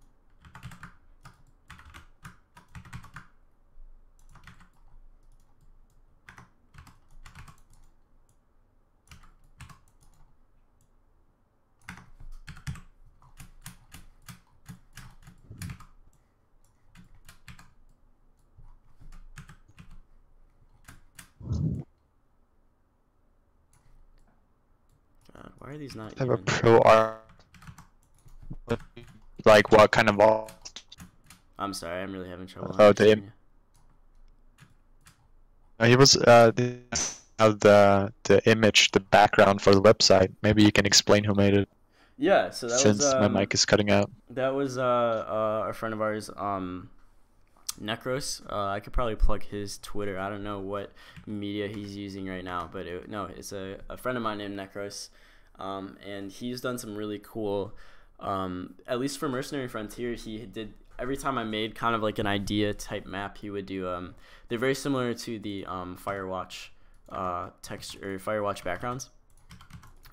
Why are these not? I have a pro art. Like what kind of all? I'm sorry, I'm really having trouble. Oh, he was the image, the background for the website. Maybe you can explain who made it. Yeah, so that since my mic is cutting out. That was a friend of ours, Necros. I could probably plug his Twitter. I don't know what media he's using right now, but it's a friend of mine named Necros. And he's done some really cool, at least for Mercenary Frontier, he did, every time I made kind of like an idea type map, he would do, they're very similar to the Firewatch text or Firewatch backgrounds.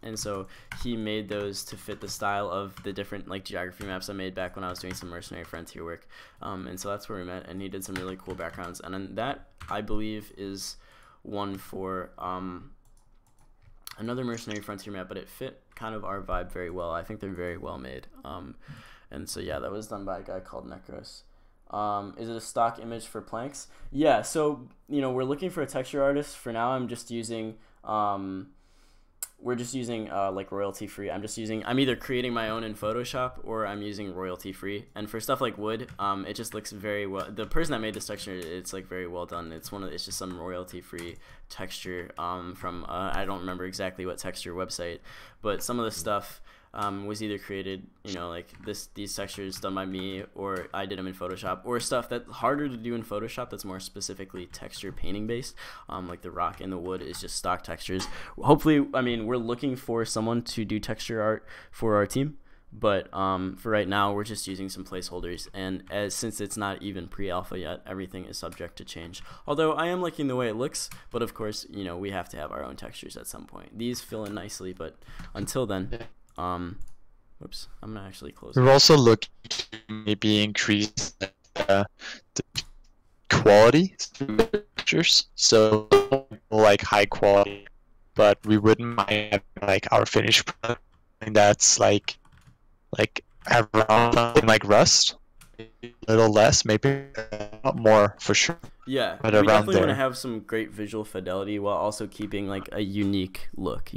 And so he made those to fit the style of the different like geography maps I made back when I was doing some Mercenary Frontier work. And so that's where we met, and he did some really cool backgrounds. And then that, I believe, is one for another Mercenary Frontier map, but it fit kind of our vibe very well. I think they're very well made. And so yeah, that was done by a guy called Necros. Is it a stock image for planks? Yeah, so we're looking for a texture artist. For now, I'm just using we're just using like royalty free. I'm either creating my own in Photoshop or I'm using royalty free. And for stuff like wood, it just looks very well. The person that made this texture, it's like very well done. It's just some royalty free texture from I don't remember exactly what texture website, but some of the stuff was either created, like these textures done by me, or I did them in Photoshop, or stuff that's harder to do in Photoshop that's more specifically texture painting based, like the rock and the wood is just stock textures. Hopefully, we're looking for someone to do texture art for our team, but for right now, we're just using some placeholders, and since it's not even pre-alpha yet, everything is subject to change. Although I am liking the way it looks, but of course, we have to have our own textures at some point. These fill in nicely, but until then, whoops, I'm gonna actually close. We're also looking to maybe increase the quality of the pictures, so like high quality, but we wouldn't mind having like our finished product, and that's like around something like Rust, a little less, maybe not more for sure. Yeah, but we definitely want to have some great visual fidelity while also keeping like a unique look,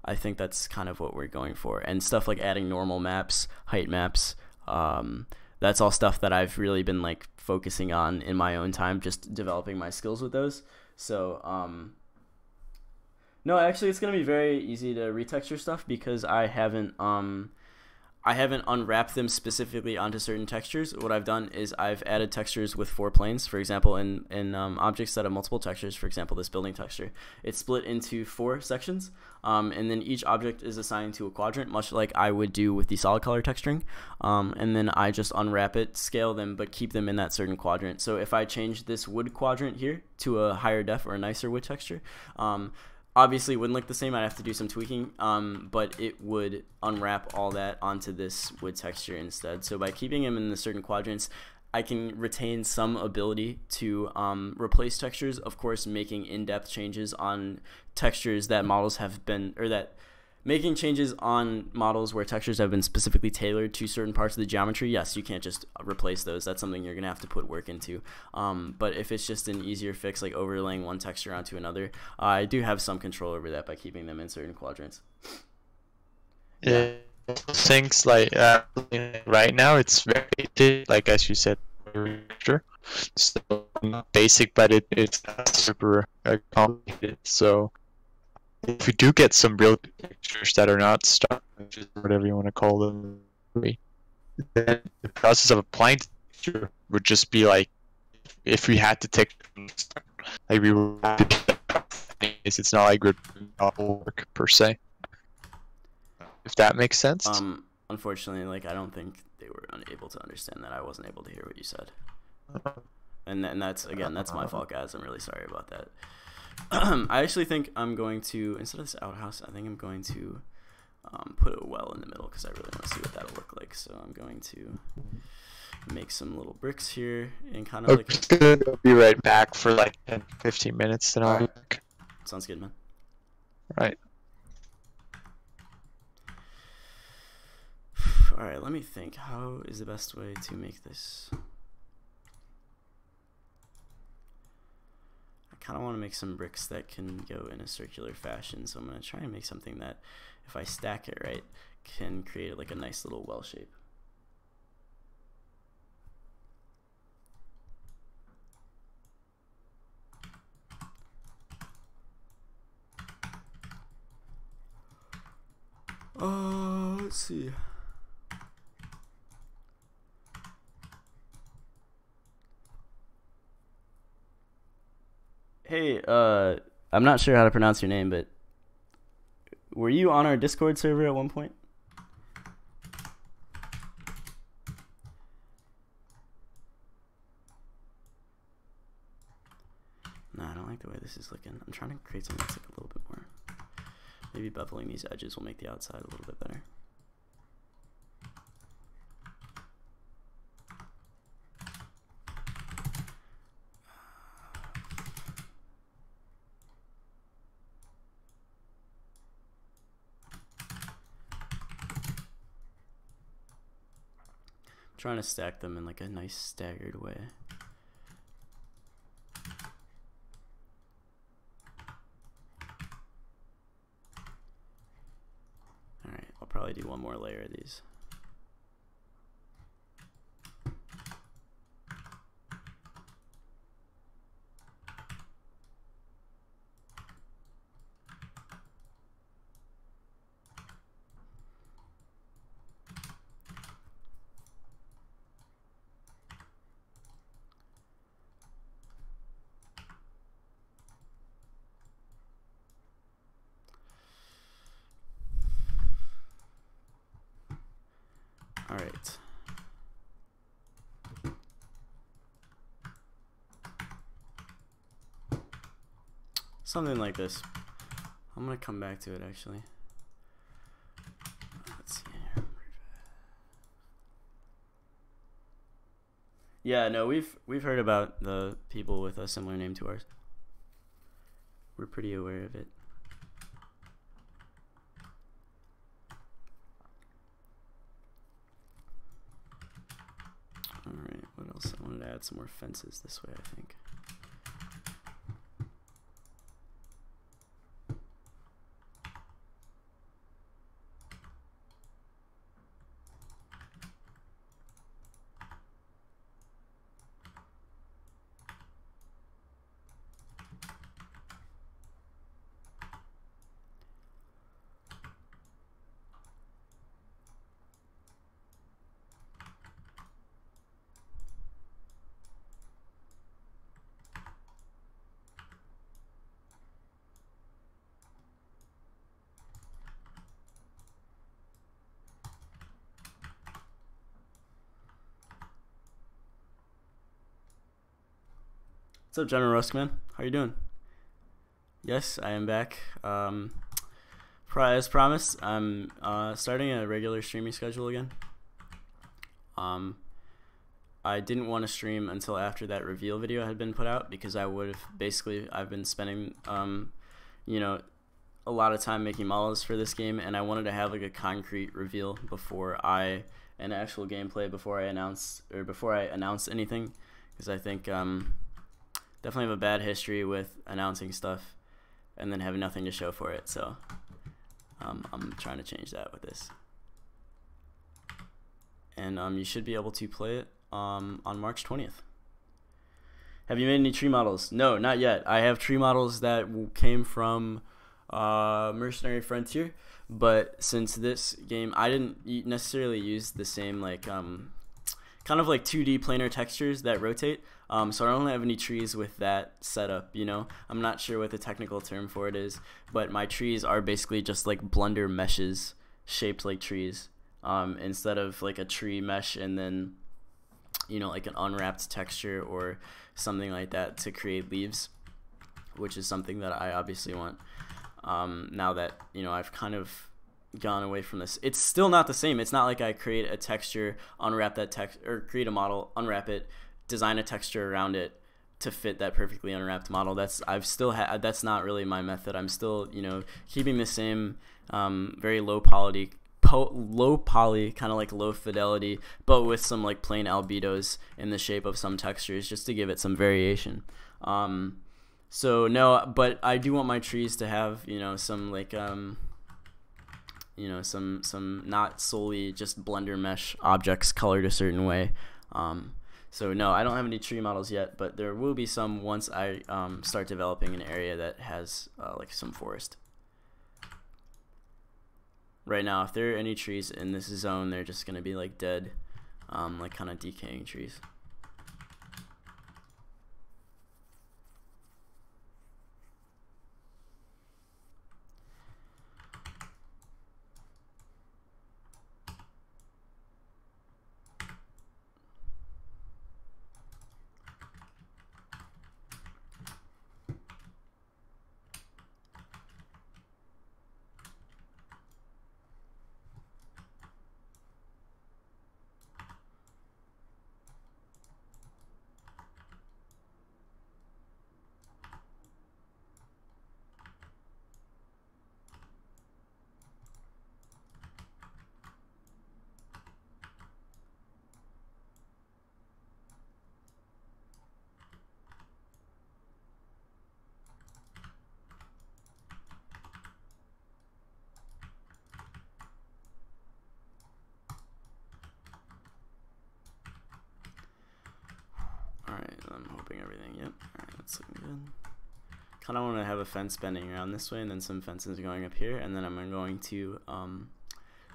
I think that's kind of what we're going for. And stuff like adding normal maps, height maps, that's all stuff that I've really been like focusing on in my own time, just developing my skills with those. So no, actually it's going to be very easy to retexture stuff because I haven't I haven't unwrapped them specifically onto certain textures. What I've done is I've added textures with 4 planes. For example, in objects that have multiple textures, for example, this building texture, it's split into 4 sections, and then each object is assigned to a quadrant, much like I would do with the solid color texturing. And then I just unwrap it, scale them, but keep them in that certain quadrant. So if I change this wood quadrant here to a higher def or a nicer wood texture, obviously it wouldn't look the same. I'd have to do some tweaking, but it would unwrap all that onto this wood texture instead. So by keeping them in the certain quadrants, I can retain some ability to replace textures, of course making in-depth changes on textures that models have been, or that making changes on models where textures have been specifically tailored to certain parts of the geometry. Yes, you can't just replace those. That's something you're going to have to put work into. But if it's just an easier fix, like overlaying one texture onto another, I do have some control over that by keeping them in certain quadrants. Yeah. Things like right now it's very, like as you said, so basic, but it's not super complicated. So if we do get some real textures that are not stock, whatever you want to call them, then the process of applying the texture would just be like, if we had to take, like we would have to do that. It's not like we're doing all work per se. If that makes sense. Unfortunately, like I don't think they were unable to understand that. I wasn't able to hear what you said, and that's again, that's my fault, guys. I'm really sorry about that. I actually think I'm going to, instead of this outhouse, I think I'm going to put a well in the middle because I really want to see what that'll look like. So I'm going to make some little bricks here and kind of like. Just gonna be right back for like 10-15 minutes. Then I'll. Sounds good, man. Right. All right, let me think. How is the best way to make this? I kind of want to make some bricks that can go in a circular fashion, so I'm going to try and make something that, if I stack it right, can create like a nice little well shape. Let's see. Hey, I'm not sure how to pronounce your name, but were you on our Discord server at one point? No, I don't like the way this is looking. I'm trying to create something that's like a little bit more. Maybe beveling these edges will make the outside a little bit better. Trying to stack them in like a nice staggered way. Alright, I'll probably do one more layer of these. All right. Something like this. I'm gonna come back to it actually. Let's see here. Yeah, no, we've heard about the people with a similar name to ours. We're pretty aware of it. Alright, what else? I wanted to add some more fences this way, I think. What's up, General Ruskman? How you doing? Yes, I am back. As promised, I'm starting a regular streaming schedule again. I didn't want to stream until after that reveal video had been put out, because I've been spending you know, a lot of time making models for this game, and I wanted to have like a concrete reveal before an actual gameplay before I announce anything, because I think definitely have a bad history with announcing stuff and then having nothing to show for it. So I'm trying to change that with this, and you should be able to play it on March 20th. Have you made any tree models? No, not yet. I have tree models that came from Mercenary Frontier, but since this game, I didn't necessarily use the same like kind of like 2D planar textures that rotate. So I don't have any trees with that setup, you know. I'm not sure what the technical term for it is, but my trees are basically just like blunder meshes shaped like trees, instead of like a tree mesh and then, you know, like an unwrapped texture or something like that to create leaves, which is something that I obviously want. Now that, you know, I've kind of gone away from this, it's still not the same. It's not like I create a texture, unwrap that text, or create a model, unwrap it, design a texture around it to fit that perfectly unwrapped model. That's not really my method. I'm still, you know, keeping the same very low poly, kind of like low fidelity, but with some like plain albedos in the shape of some textures, just to give it some variation. So no, but I do want my trees to have, you know, some like you know, some not solely just blender mesh objects colored a certain way. So no, I don't have any tree models yet, but there will be some once I start developing an area that has like some forest. Right now, if there are any trees in this zone, they're just gonna be like dead, like kind of decaying trees. Alright, I'm hoping everything, yep. Alright, that's looking good. Kind of want to have a fence bending around this way and then some fences going up here, and then I'm going to,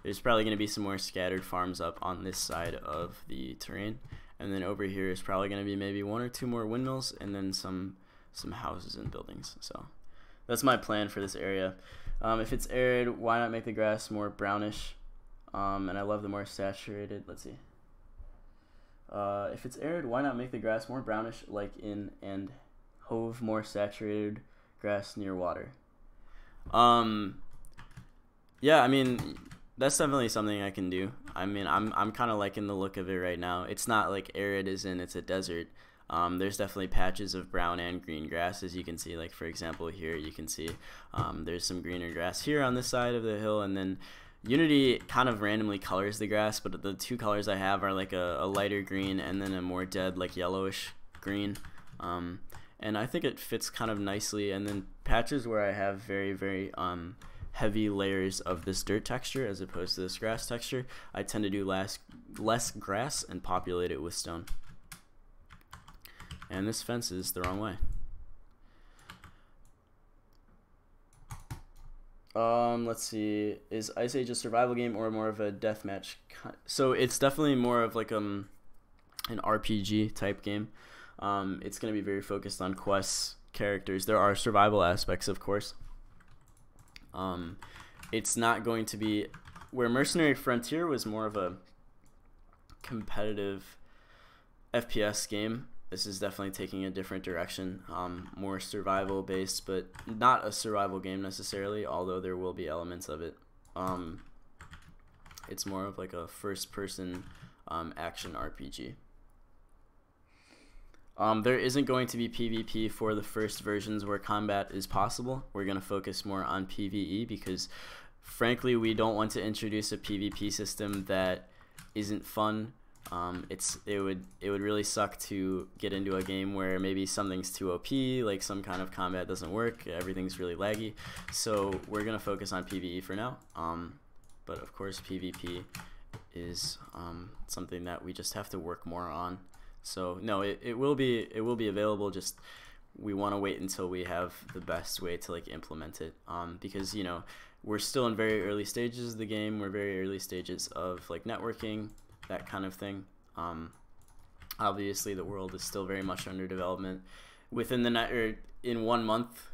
there's probably going to be some more scattered farms up on this side of the terrain, and then over here is probably going to be maybe 1 or 2 more windmills, and then some houses and buildings. So that's my plan for this area. If it's arid, why not make the grass more brownish? And I love the more saturated, let's see. If it's arid, why not make the grass more brownish like in and hove more saturated grass near water? Yeah, I mean, that's definitely something I can do. I mean, I'm kind of liking the look of it right now. It's not like arid as in it's a desert. There's definitely patches of brown and green grass, as you can see. Like, for example, here you can see there's some greener grass here on this side of the hill, and then Unity kind of randomly colors the grass, but the 2 colors I have are like a lighter green and then a more dead, like yellowish green. And I think it fits kind of nicely. And then patches where I have very, very heavy layers of this dirt texture as opposed to this grass texture, I tend to do less grass and populate it with stone. And this fence is the wrong way. Let's see. Is Ice Age a survival game or more of a deathmatch? So it's definitely more of like an RPG type game. It's gonna be very focused on quests, characters. There are survival aspects, of course. It's not going to be where Mercenary Frontier was more of a competitive FPS game. this is definitely taking a different direction, more survival based, but not a survival game necessarily, although there will be elements of it. It's more of like a first person action RPG. There isn't going to be PvP for the first versions where combat is possible. We're going to focus more on PvE because frankly we don't want to introduce a PvP system that isn't fun. It would really suck to get into a game where maybe something's too OP, like some kind of combat doesn't work, everything's really laggy. So we're going to focus on PvE for now. But of course PvP is something that we just have to work more on. So no, it will be available, just we want to wait until we have the best way to like implement it, because you know we're still in very early stages of the game, we're very early stages of like networking, that kind of thing. Obviously the world is still very much under development. Within in 1 month,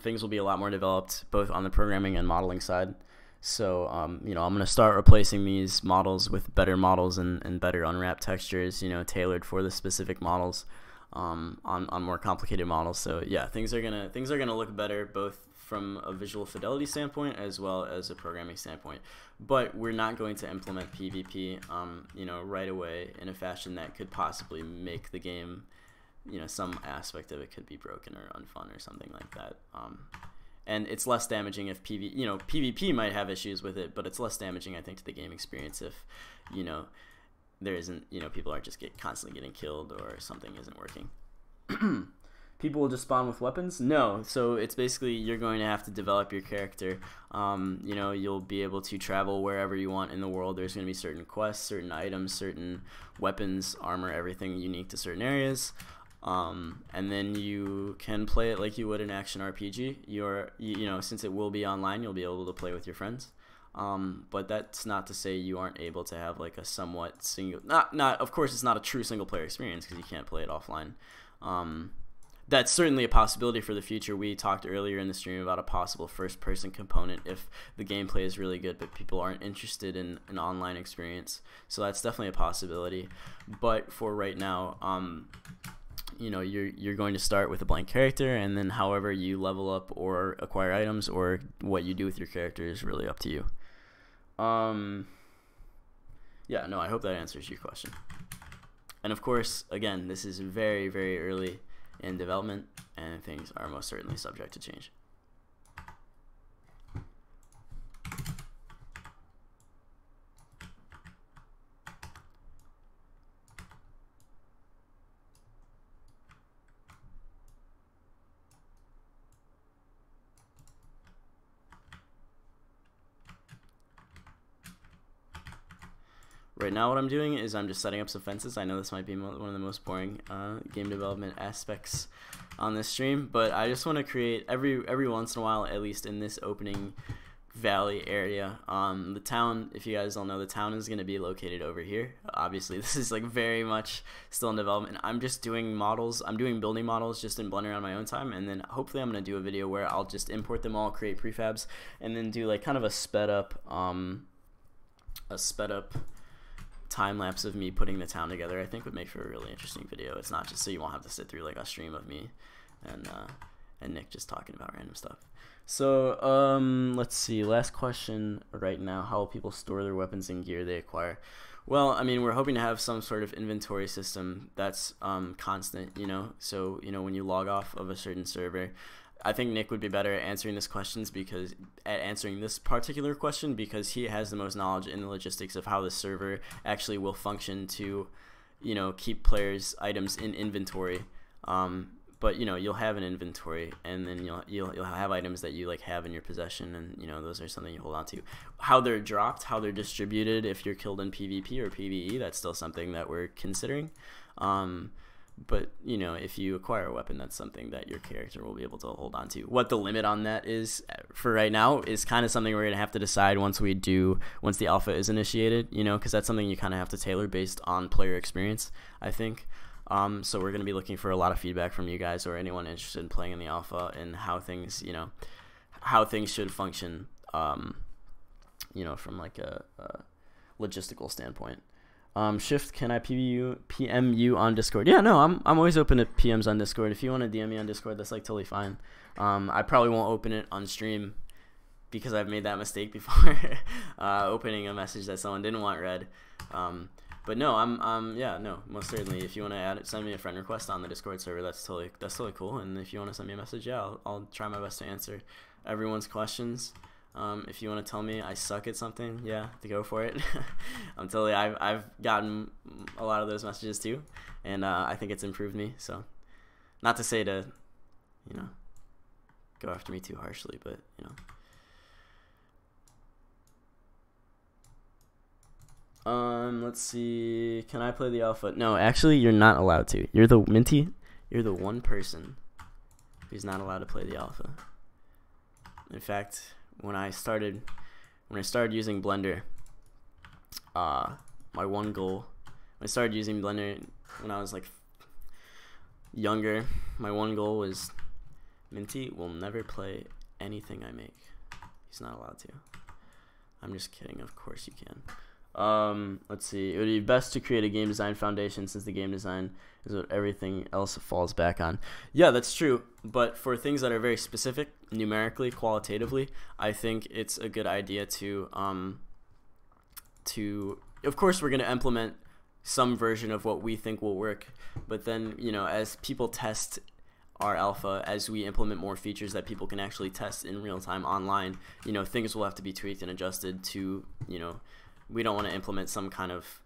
things will be a lot more developed both on the programming and modeling side. So, you know, I'm going to start replacing these models with better models and better unwrapped textures, you know, tailored for the specific models, on more complicated models. So yeah, things are gonna look better both from a visual fidelity standpoint as well as a programming standpoint. But we're not going to implement PvP, you know, right away in a fashion that could possibly make the game, you know, some aspect of it could be broken or unfun or something like that. And it's less damaging if PvP might have issues with it, but it's less damaging, I think, to the game experience if, you know, there isn't, you know, people aren't just constantly getting killed or something isn't working. People will just spawn with weapons? No. So it's basically you're going to have to develop your character. You know, you'll be able to travel wherever you want in the world. There's going to be certain quests, certain items, certain weapons, armor, everything unique to certain areas. And then you can play it like you would an action RPG. You know, since it will be online, you'll be able to play with your friends. But that's not to say you aren't able to have like a somewhat of course it's not a true single player experience because you can't play it offline. That's certainly a possibility for the future. We talked earlier in the stream about a possible first person component if the gameplay is really good but people aren't interested in an online experience. So that's definitely a possibility. But for right now, you know, you're going to start with a blank character, and then however you level up or acquire items or what you do with your character is really up to you. Yeah, no, I hope that answers your question. And of course, again, this is very, very early in development, and things are most certainly subject to change. Right now what I'm doing is I'm just setting up some fences. I know this might be one of the most boring game development aspects on this stream, but I just want to create every once in a while, at least in this opening valley area. The town, if you guys don't know, the town is going to be located over here. Obviously this is like very much still in development. I'm just doing models. I'm doing building models just in Blender on my own time, and then hopefully I'm going to do a video where I'll just import them all, create prefabs, and then do like kind of a sped up time lapse of me putting the town together. I think would make for a really interesting video. It's not just so you won't have to sit through like a stream of me and Nick just talking about random stuff. So let's see, last question right now: how will people store their weapons and gear they acquire? Well, I mean, we're hoping to have some sort of inventory system that's constant, you know. So, you know, when you log off of a certain server, I think Nick would be better at answering this particular question because he has the most knowledge in the logistics of how the server actually will function to, you know, keep players' items in inventory. But you know, you'll have an inventory, and then you'll have items that you like have in your possession, and you know, those are something you hold on to. How they're dropped, how they're distributed, if you're killed in PvP or PvE, that's still something that we're considering. But, you know, if you acquire a weapon, that's something that your character will be able to hold on to. What the limit on that is for right now is kind of something we're going to have to decide once the alpha is initiated, you know, because that's something you kind of have to tailor based on player experience, I think. So we're going to be looking for a lot of feedback from you guys or anyone interested in playing in the alpha and how things, you know, how things should function, you know, from like a logistical standpoint. Shift, can I PM you on Discord? Yeah, no, I'm always open to PMs on Discord. If you want to DM me on Discord, that's like totally fine. I probably won't open it on stream because I've made that mistake before, opening a message that someone didn't want read. But no, yeah, no, most certainly. If you want to send me a friend request on the Discord server, that's totally cool. And if you want to send me a message, yeah, I'll try my best to answer everyone's questions. If you want to tell me I suck at something, yeah, to go for it. I've gotten a lot of those messages too, and I think it's improved me. So, not to say to, go after me too harshly, but let's see. Can I play the alpha? No, actually, you're not allowed to. You're the Minty. You're the one person who's not allowed to play the alpha. In fact, when I started using Blender, my one goal, when I started using Blender when I was like younger, my one goal was Minty will never play anything I make. He's not allowed to. I'm just kidding. Of course you can. Let's see. It would be best to create a game design foundation since the game design is what everything else falls back on. Yeah, that's true. But for things that are very specific, numerically, qualitatively, I think it's a good idea to of course, we're going to implement some version of what we think will work. But then, as people test our alpha, as we implement more features that people can actually test in real time online, things will have to be tweaked and adjusted to, we don't want to implement some kind of,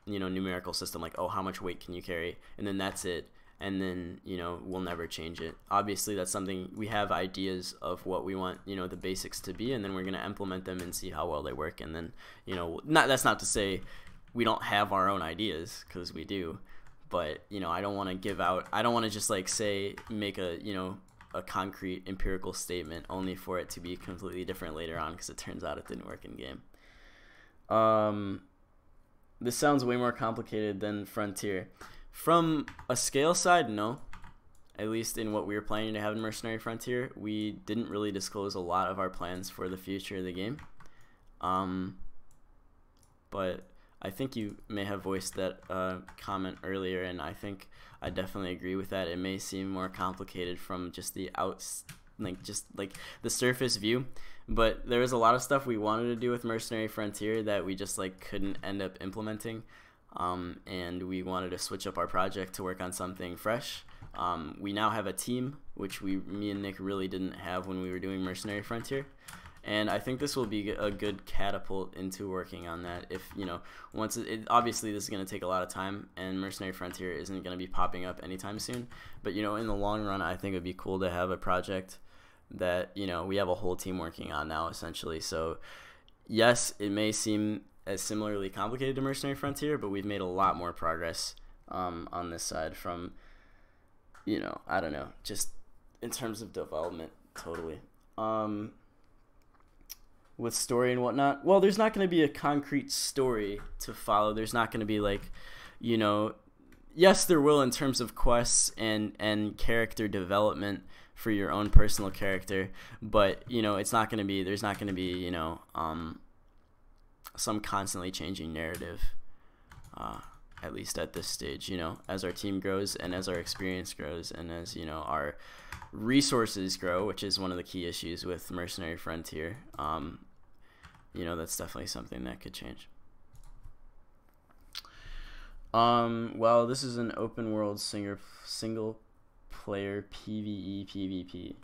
numerical system like, oh, how much weight can you carry? And then that's it. And then, we'll never change it. Obviously, that's something we have ideas of what we want, the basics to be, and then we're going to implement them and see how well they work. And then, that's not to say we don't have our own ideas, because we do. But, I don't want to just like make a concrete empirical statement only for it to be completely different later on, because it turns out it didn't work in game. This sounds way more complicated than Frontier. From a scale side, no. At least in what we were planning to have in Mercenary Frontier, we didn't really disclose a lot of our plans for the future of the game. But I think you may have voiced that comment earlier, and I think I definitely agree with that. It may seem more complicated from just the the surface view, but there was a lot of stuff we wanted to do with Mercenary Frontier that we just couldn't end up implementing. And we wanted to switch up our project to work on something fresh. We now have a team, which me and Nick really didn't have when we were doing Mercenary Frontier. And I think this will be a good catapult into working on that. If, once obviously this is going to take a lot of time, and Mercenary Frontier isn't going to be popping up anytime soon. But, in the long run, I think it would be cool to have a project that, we have a whole team working on now, essentially. So, yes, it may seem as similarly complicated to Mercenary Frontier, but we've made a lot more progress on this side from, I don't know, just in terms of development, totally. With story and whatnot, well, there's not going to be a concrete story to follow. There's not going to be yes, there will in terms of quests and character development for your own personal character, but, it's not going to be, there's not going to be, some constantly changing narrative, at least at this stage, as our team grows and as our experience grows and as, our resources grow, which is one of the key issues with Mercenary Frontier. That's definitely something that could change. Well, this is an open world single player PvE PvP.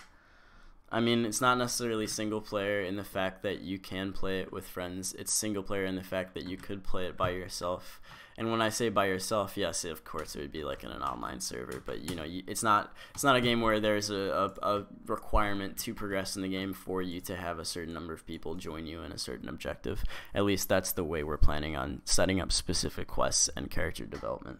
I mean, it's not necessarily single player in the fact that you can play it with friends. It's single player in the fact that you could play it by yourself. And when I say by yourself, yes, of course, it would be in an online server. But, it's not a game where there's a requirement to progress in the game for you to have a certain number of people join you in a certain objective. At least that's the way we're planning on setting up specific quests and character development.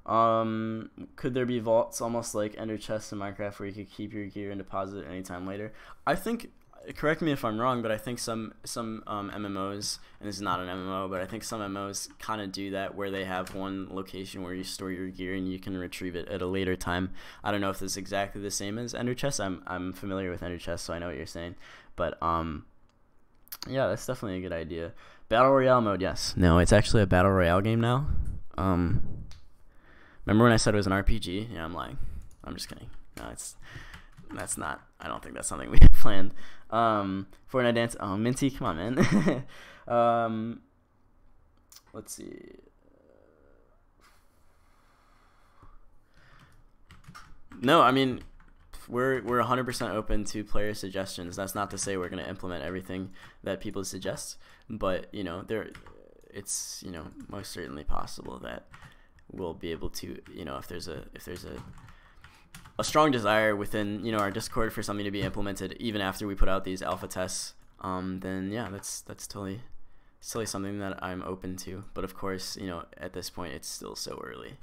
Could there be vaults almost like Ender chests in Minecraft where you could keep your gear and deposit it anytime later? I think, correct me if I'm wrong, but I think some MMOs, and this is not an MMO, but I think some MMOs kind of do that where they have one location where you store your gear and you can retrieve it at a later time. I don't know if this is exactly the same as Ender chests. I'm familiar with Ender chests, so I know what you're saying. But yeah, that's definitely a good idea. Battle Royale mode, yes. No, it's actually a Battle Royale game now. Remember when I said it was an RPG? Yeah, I'm lying. I'm just kidding. No, that's not. I don't think that's something we had planned. Fortnite dance. Oh, Minty, come on, man. Let's see. No, I mean, we're 100% open to player suggestions. That's not to say we're gonna implement everything that people suggest, but you know, it's most certainly possible that we'll be able to, if there's a strong desire within our Discord for something to be implemented even after we put out these alpha tests, then yeah, that's totally something that I'm open to. But of course, at this point it's still so early.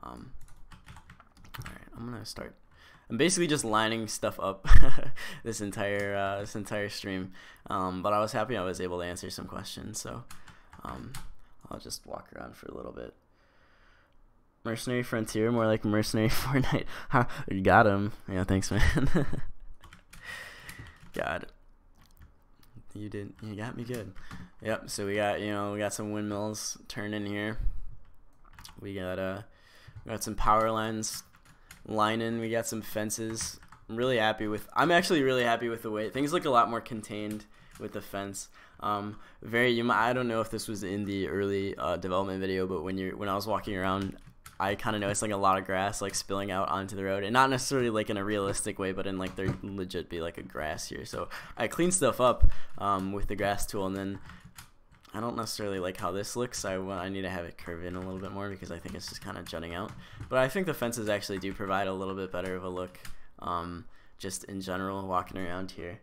All right, I'm basically just lining stuff up this entire stream, but I was happy I was able to answer some questions, so I'll just walk around for a little bit. Mercenary Frontier, more like Mercenary Fortnite. You got him. Yeah, thanks, man. God, you got me good. Yep. So we got some windmills turning here. We got some power lines lining. We got some fences. I'm actually really happy with the way things look. A lot more contained with the fence. I don't know if this was in the early development video, but when I was walking around, I kind of noticed like a lot of grass like spilling out onto the road, and not necessarily like in a realistic way, but in like there legit be like a grass here. So I cleaned stuff up with the grass tool, and then I don't necessarily like how this looks. I need to have it curve in a little bit more because I think it's just kind of jutting out. But I think the fences actually do provide a little bit better of a look, just in general walking around here.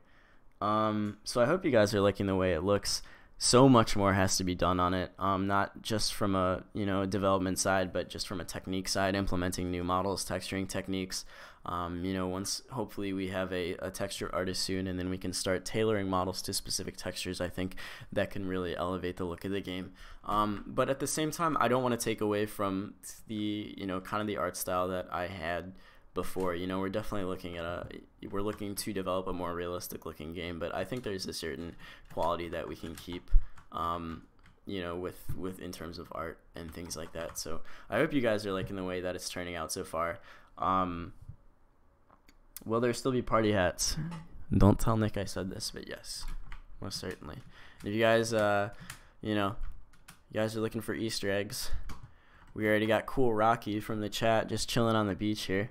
So I hope you guys are liking the way it looks. So much more has to be done on it, not just from a development side, but just from a technique side, implementing new models, texturing techniques. Once hopefully we have a texture artist soon, and then we can start tailoring models to specific textures, I think that can really elevate the look of the game. But at the same time, I don't want to take away from the kind of the art style that I had before. We're definitely looking to develop a more realistic looking game, but I think there's a certain quality that we can keep with in terms of art and things like that. So I hope you guys are liking the way that it's turning out so far. Will there still be party hats? Don't tell Nick I said this, but yes, most certainly. If you guys you guys are looking for Easter eggs, we already got Cool Rocky from the chat just chilling on the beach here.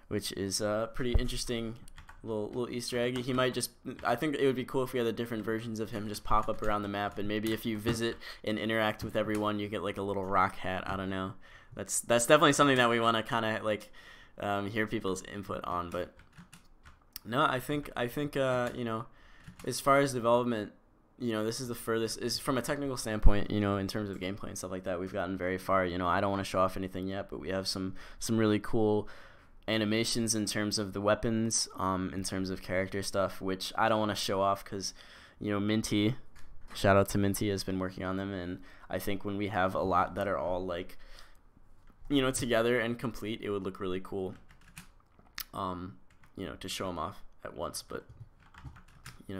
Which is a pretty interesting little Easter egg. He might I think it would be cool if we had the different versions of him just pop up around the map, and maybe if you visit and interact with everyone, you get like a little rock hat. I don't know. That's definitely something that we want to kind of like hear people's input on. But no, I think as far as development, this is the furthest is from a technical standpoint, in terms of gameplay and stuff like that, we've gotten very far. I don't want to show off anything yet, but we have some really cool animations in terms of the weapons, in terms of character stuff, which I don't want to show off because, Minty, shout out to Minty, has been working on them, and I think when we have a lot that are all like, together and complete, it would look really cool, to show them off at once. But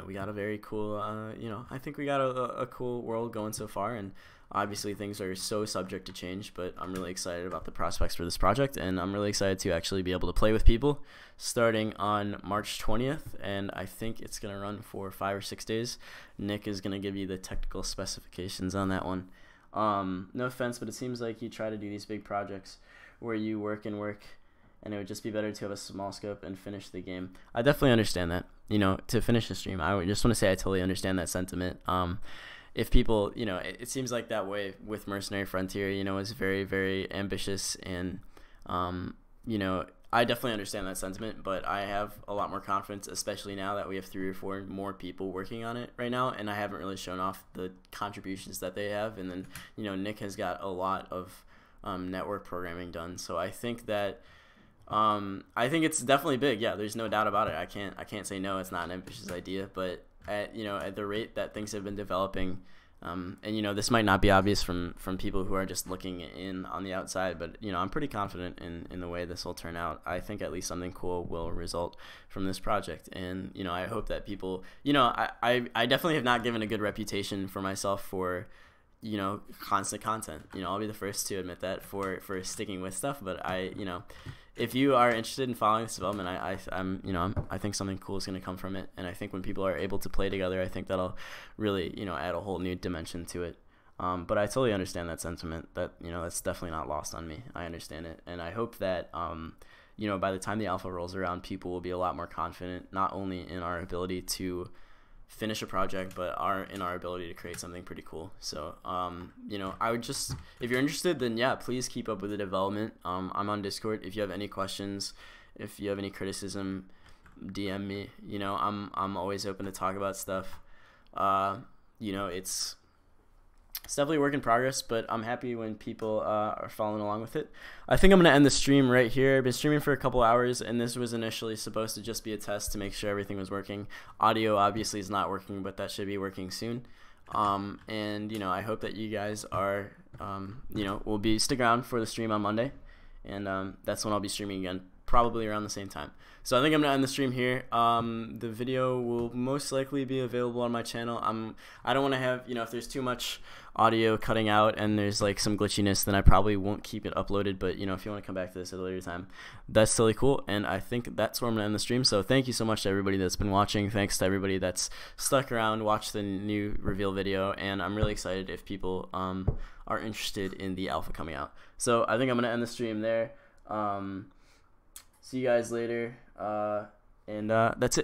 we got a very cool, I think we got a cool world going so far, and obviously things are so subject to change, but I'm really excited about the prospects for this project, and I'm really excited to actually be able to play with people starting on March 20th, and I think it's going to run for 5 or 6 days. Nick is going to give you the technical specifications on that one. No offense, but it seems like you try to do these big projects where you work, and it would just be better to have a small scope and finish the game. I definitely understand that. To finish the stream, I just want to say I totally understand that sentiment. If people, it seems like that way with Mercenary Frontier, is very, very ambitious, and, I definitely understand that sentiment, but I have a lot more confidence, especially now that we have 3 or 4 more people working on it right now, and I haven't really shown off the contributions that they have, and then, Nick has got a lot of network programming done, so I think that I think it's definitely big. Yeah, there's no doubt about it. I can't say no. It's not an ambitious idea, but at the rate that things have been developing, And you know, this might not be obvious from people who are just looking in on the outside, but you know, I'm pretty confident in the way this will turn out. I think at least something cool will result from this project, and you know, I hope that people, you know, I definitely have not given a good reputation for myself for, you know, constant content. You know, I'll be the first to admit that for sticking with stuff, but you know, if you are interested in following this development, I think something cool is going to come from it, and I think when people are able to play together, I think that'll really, you know, add a whole new dimension to it. But I totally understand that sentiment. That, you know, that's definitely not lost on me. I understand it, and I hope that you know, by the time the alpha rolls around, people will be a lot more confident, not only in our ability to finish a project, but in our ability to create something pretty cool. So you know, I would just, if you're interested, then yeah, please keep up with the development. I'm on Discord. If you have any questions, if you have any criticism, DM me. You know, I'm always open to talk about stuff. You know, it's definitely a work in progress, but I'm happy when people are following along with it. I think I'm going to end the stream right here. I've been streaming for a couple hours, and this was initially supposed to just be a test to make sure everything was working. Audio obviously is not working, but that should be working soon. And, you know, I hope that you guys are, you know, will stick around for the stream on Monday, and that's when I'll be streaming again, probably around the same time. So I think I'm gonna end the stream here. The video will most likely be available on my channel. I don't want to have, you know, if there's too much audio cutting out and there's like some glitchiness, then I probably won't keep it uploaded. But you know, if you want to come back to this at a later time, that's totally cool. And I think that's where I'm gonna end the stream. So thank you so much to everybody that's been watching. Thanks to everybody that's stuck around, watched the new reveal video, and I'm really excited if people are interested in the alpha coming out. So I think I'm gonna end the stream there. See you guys later, and that's it.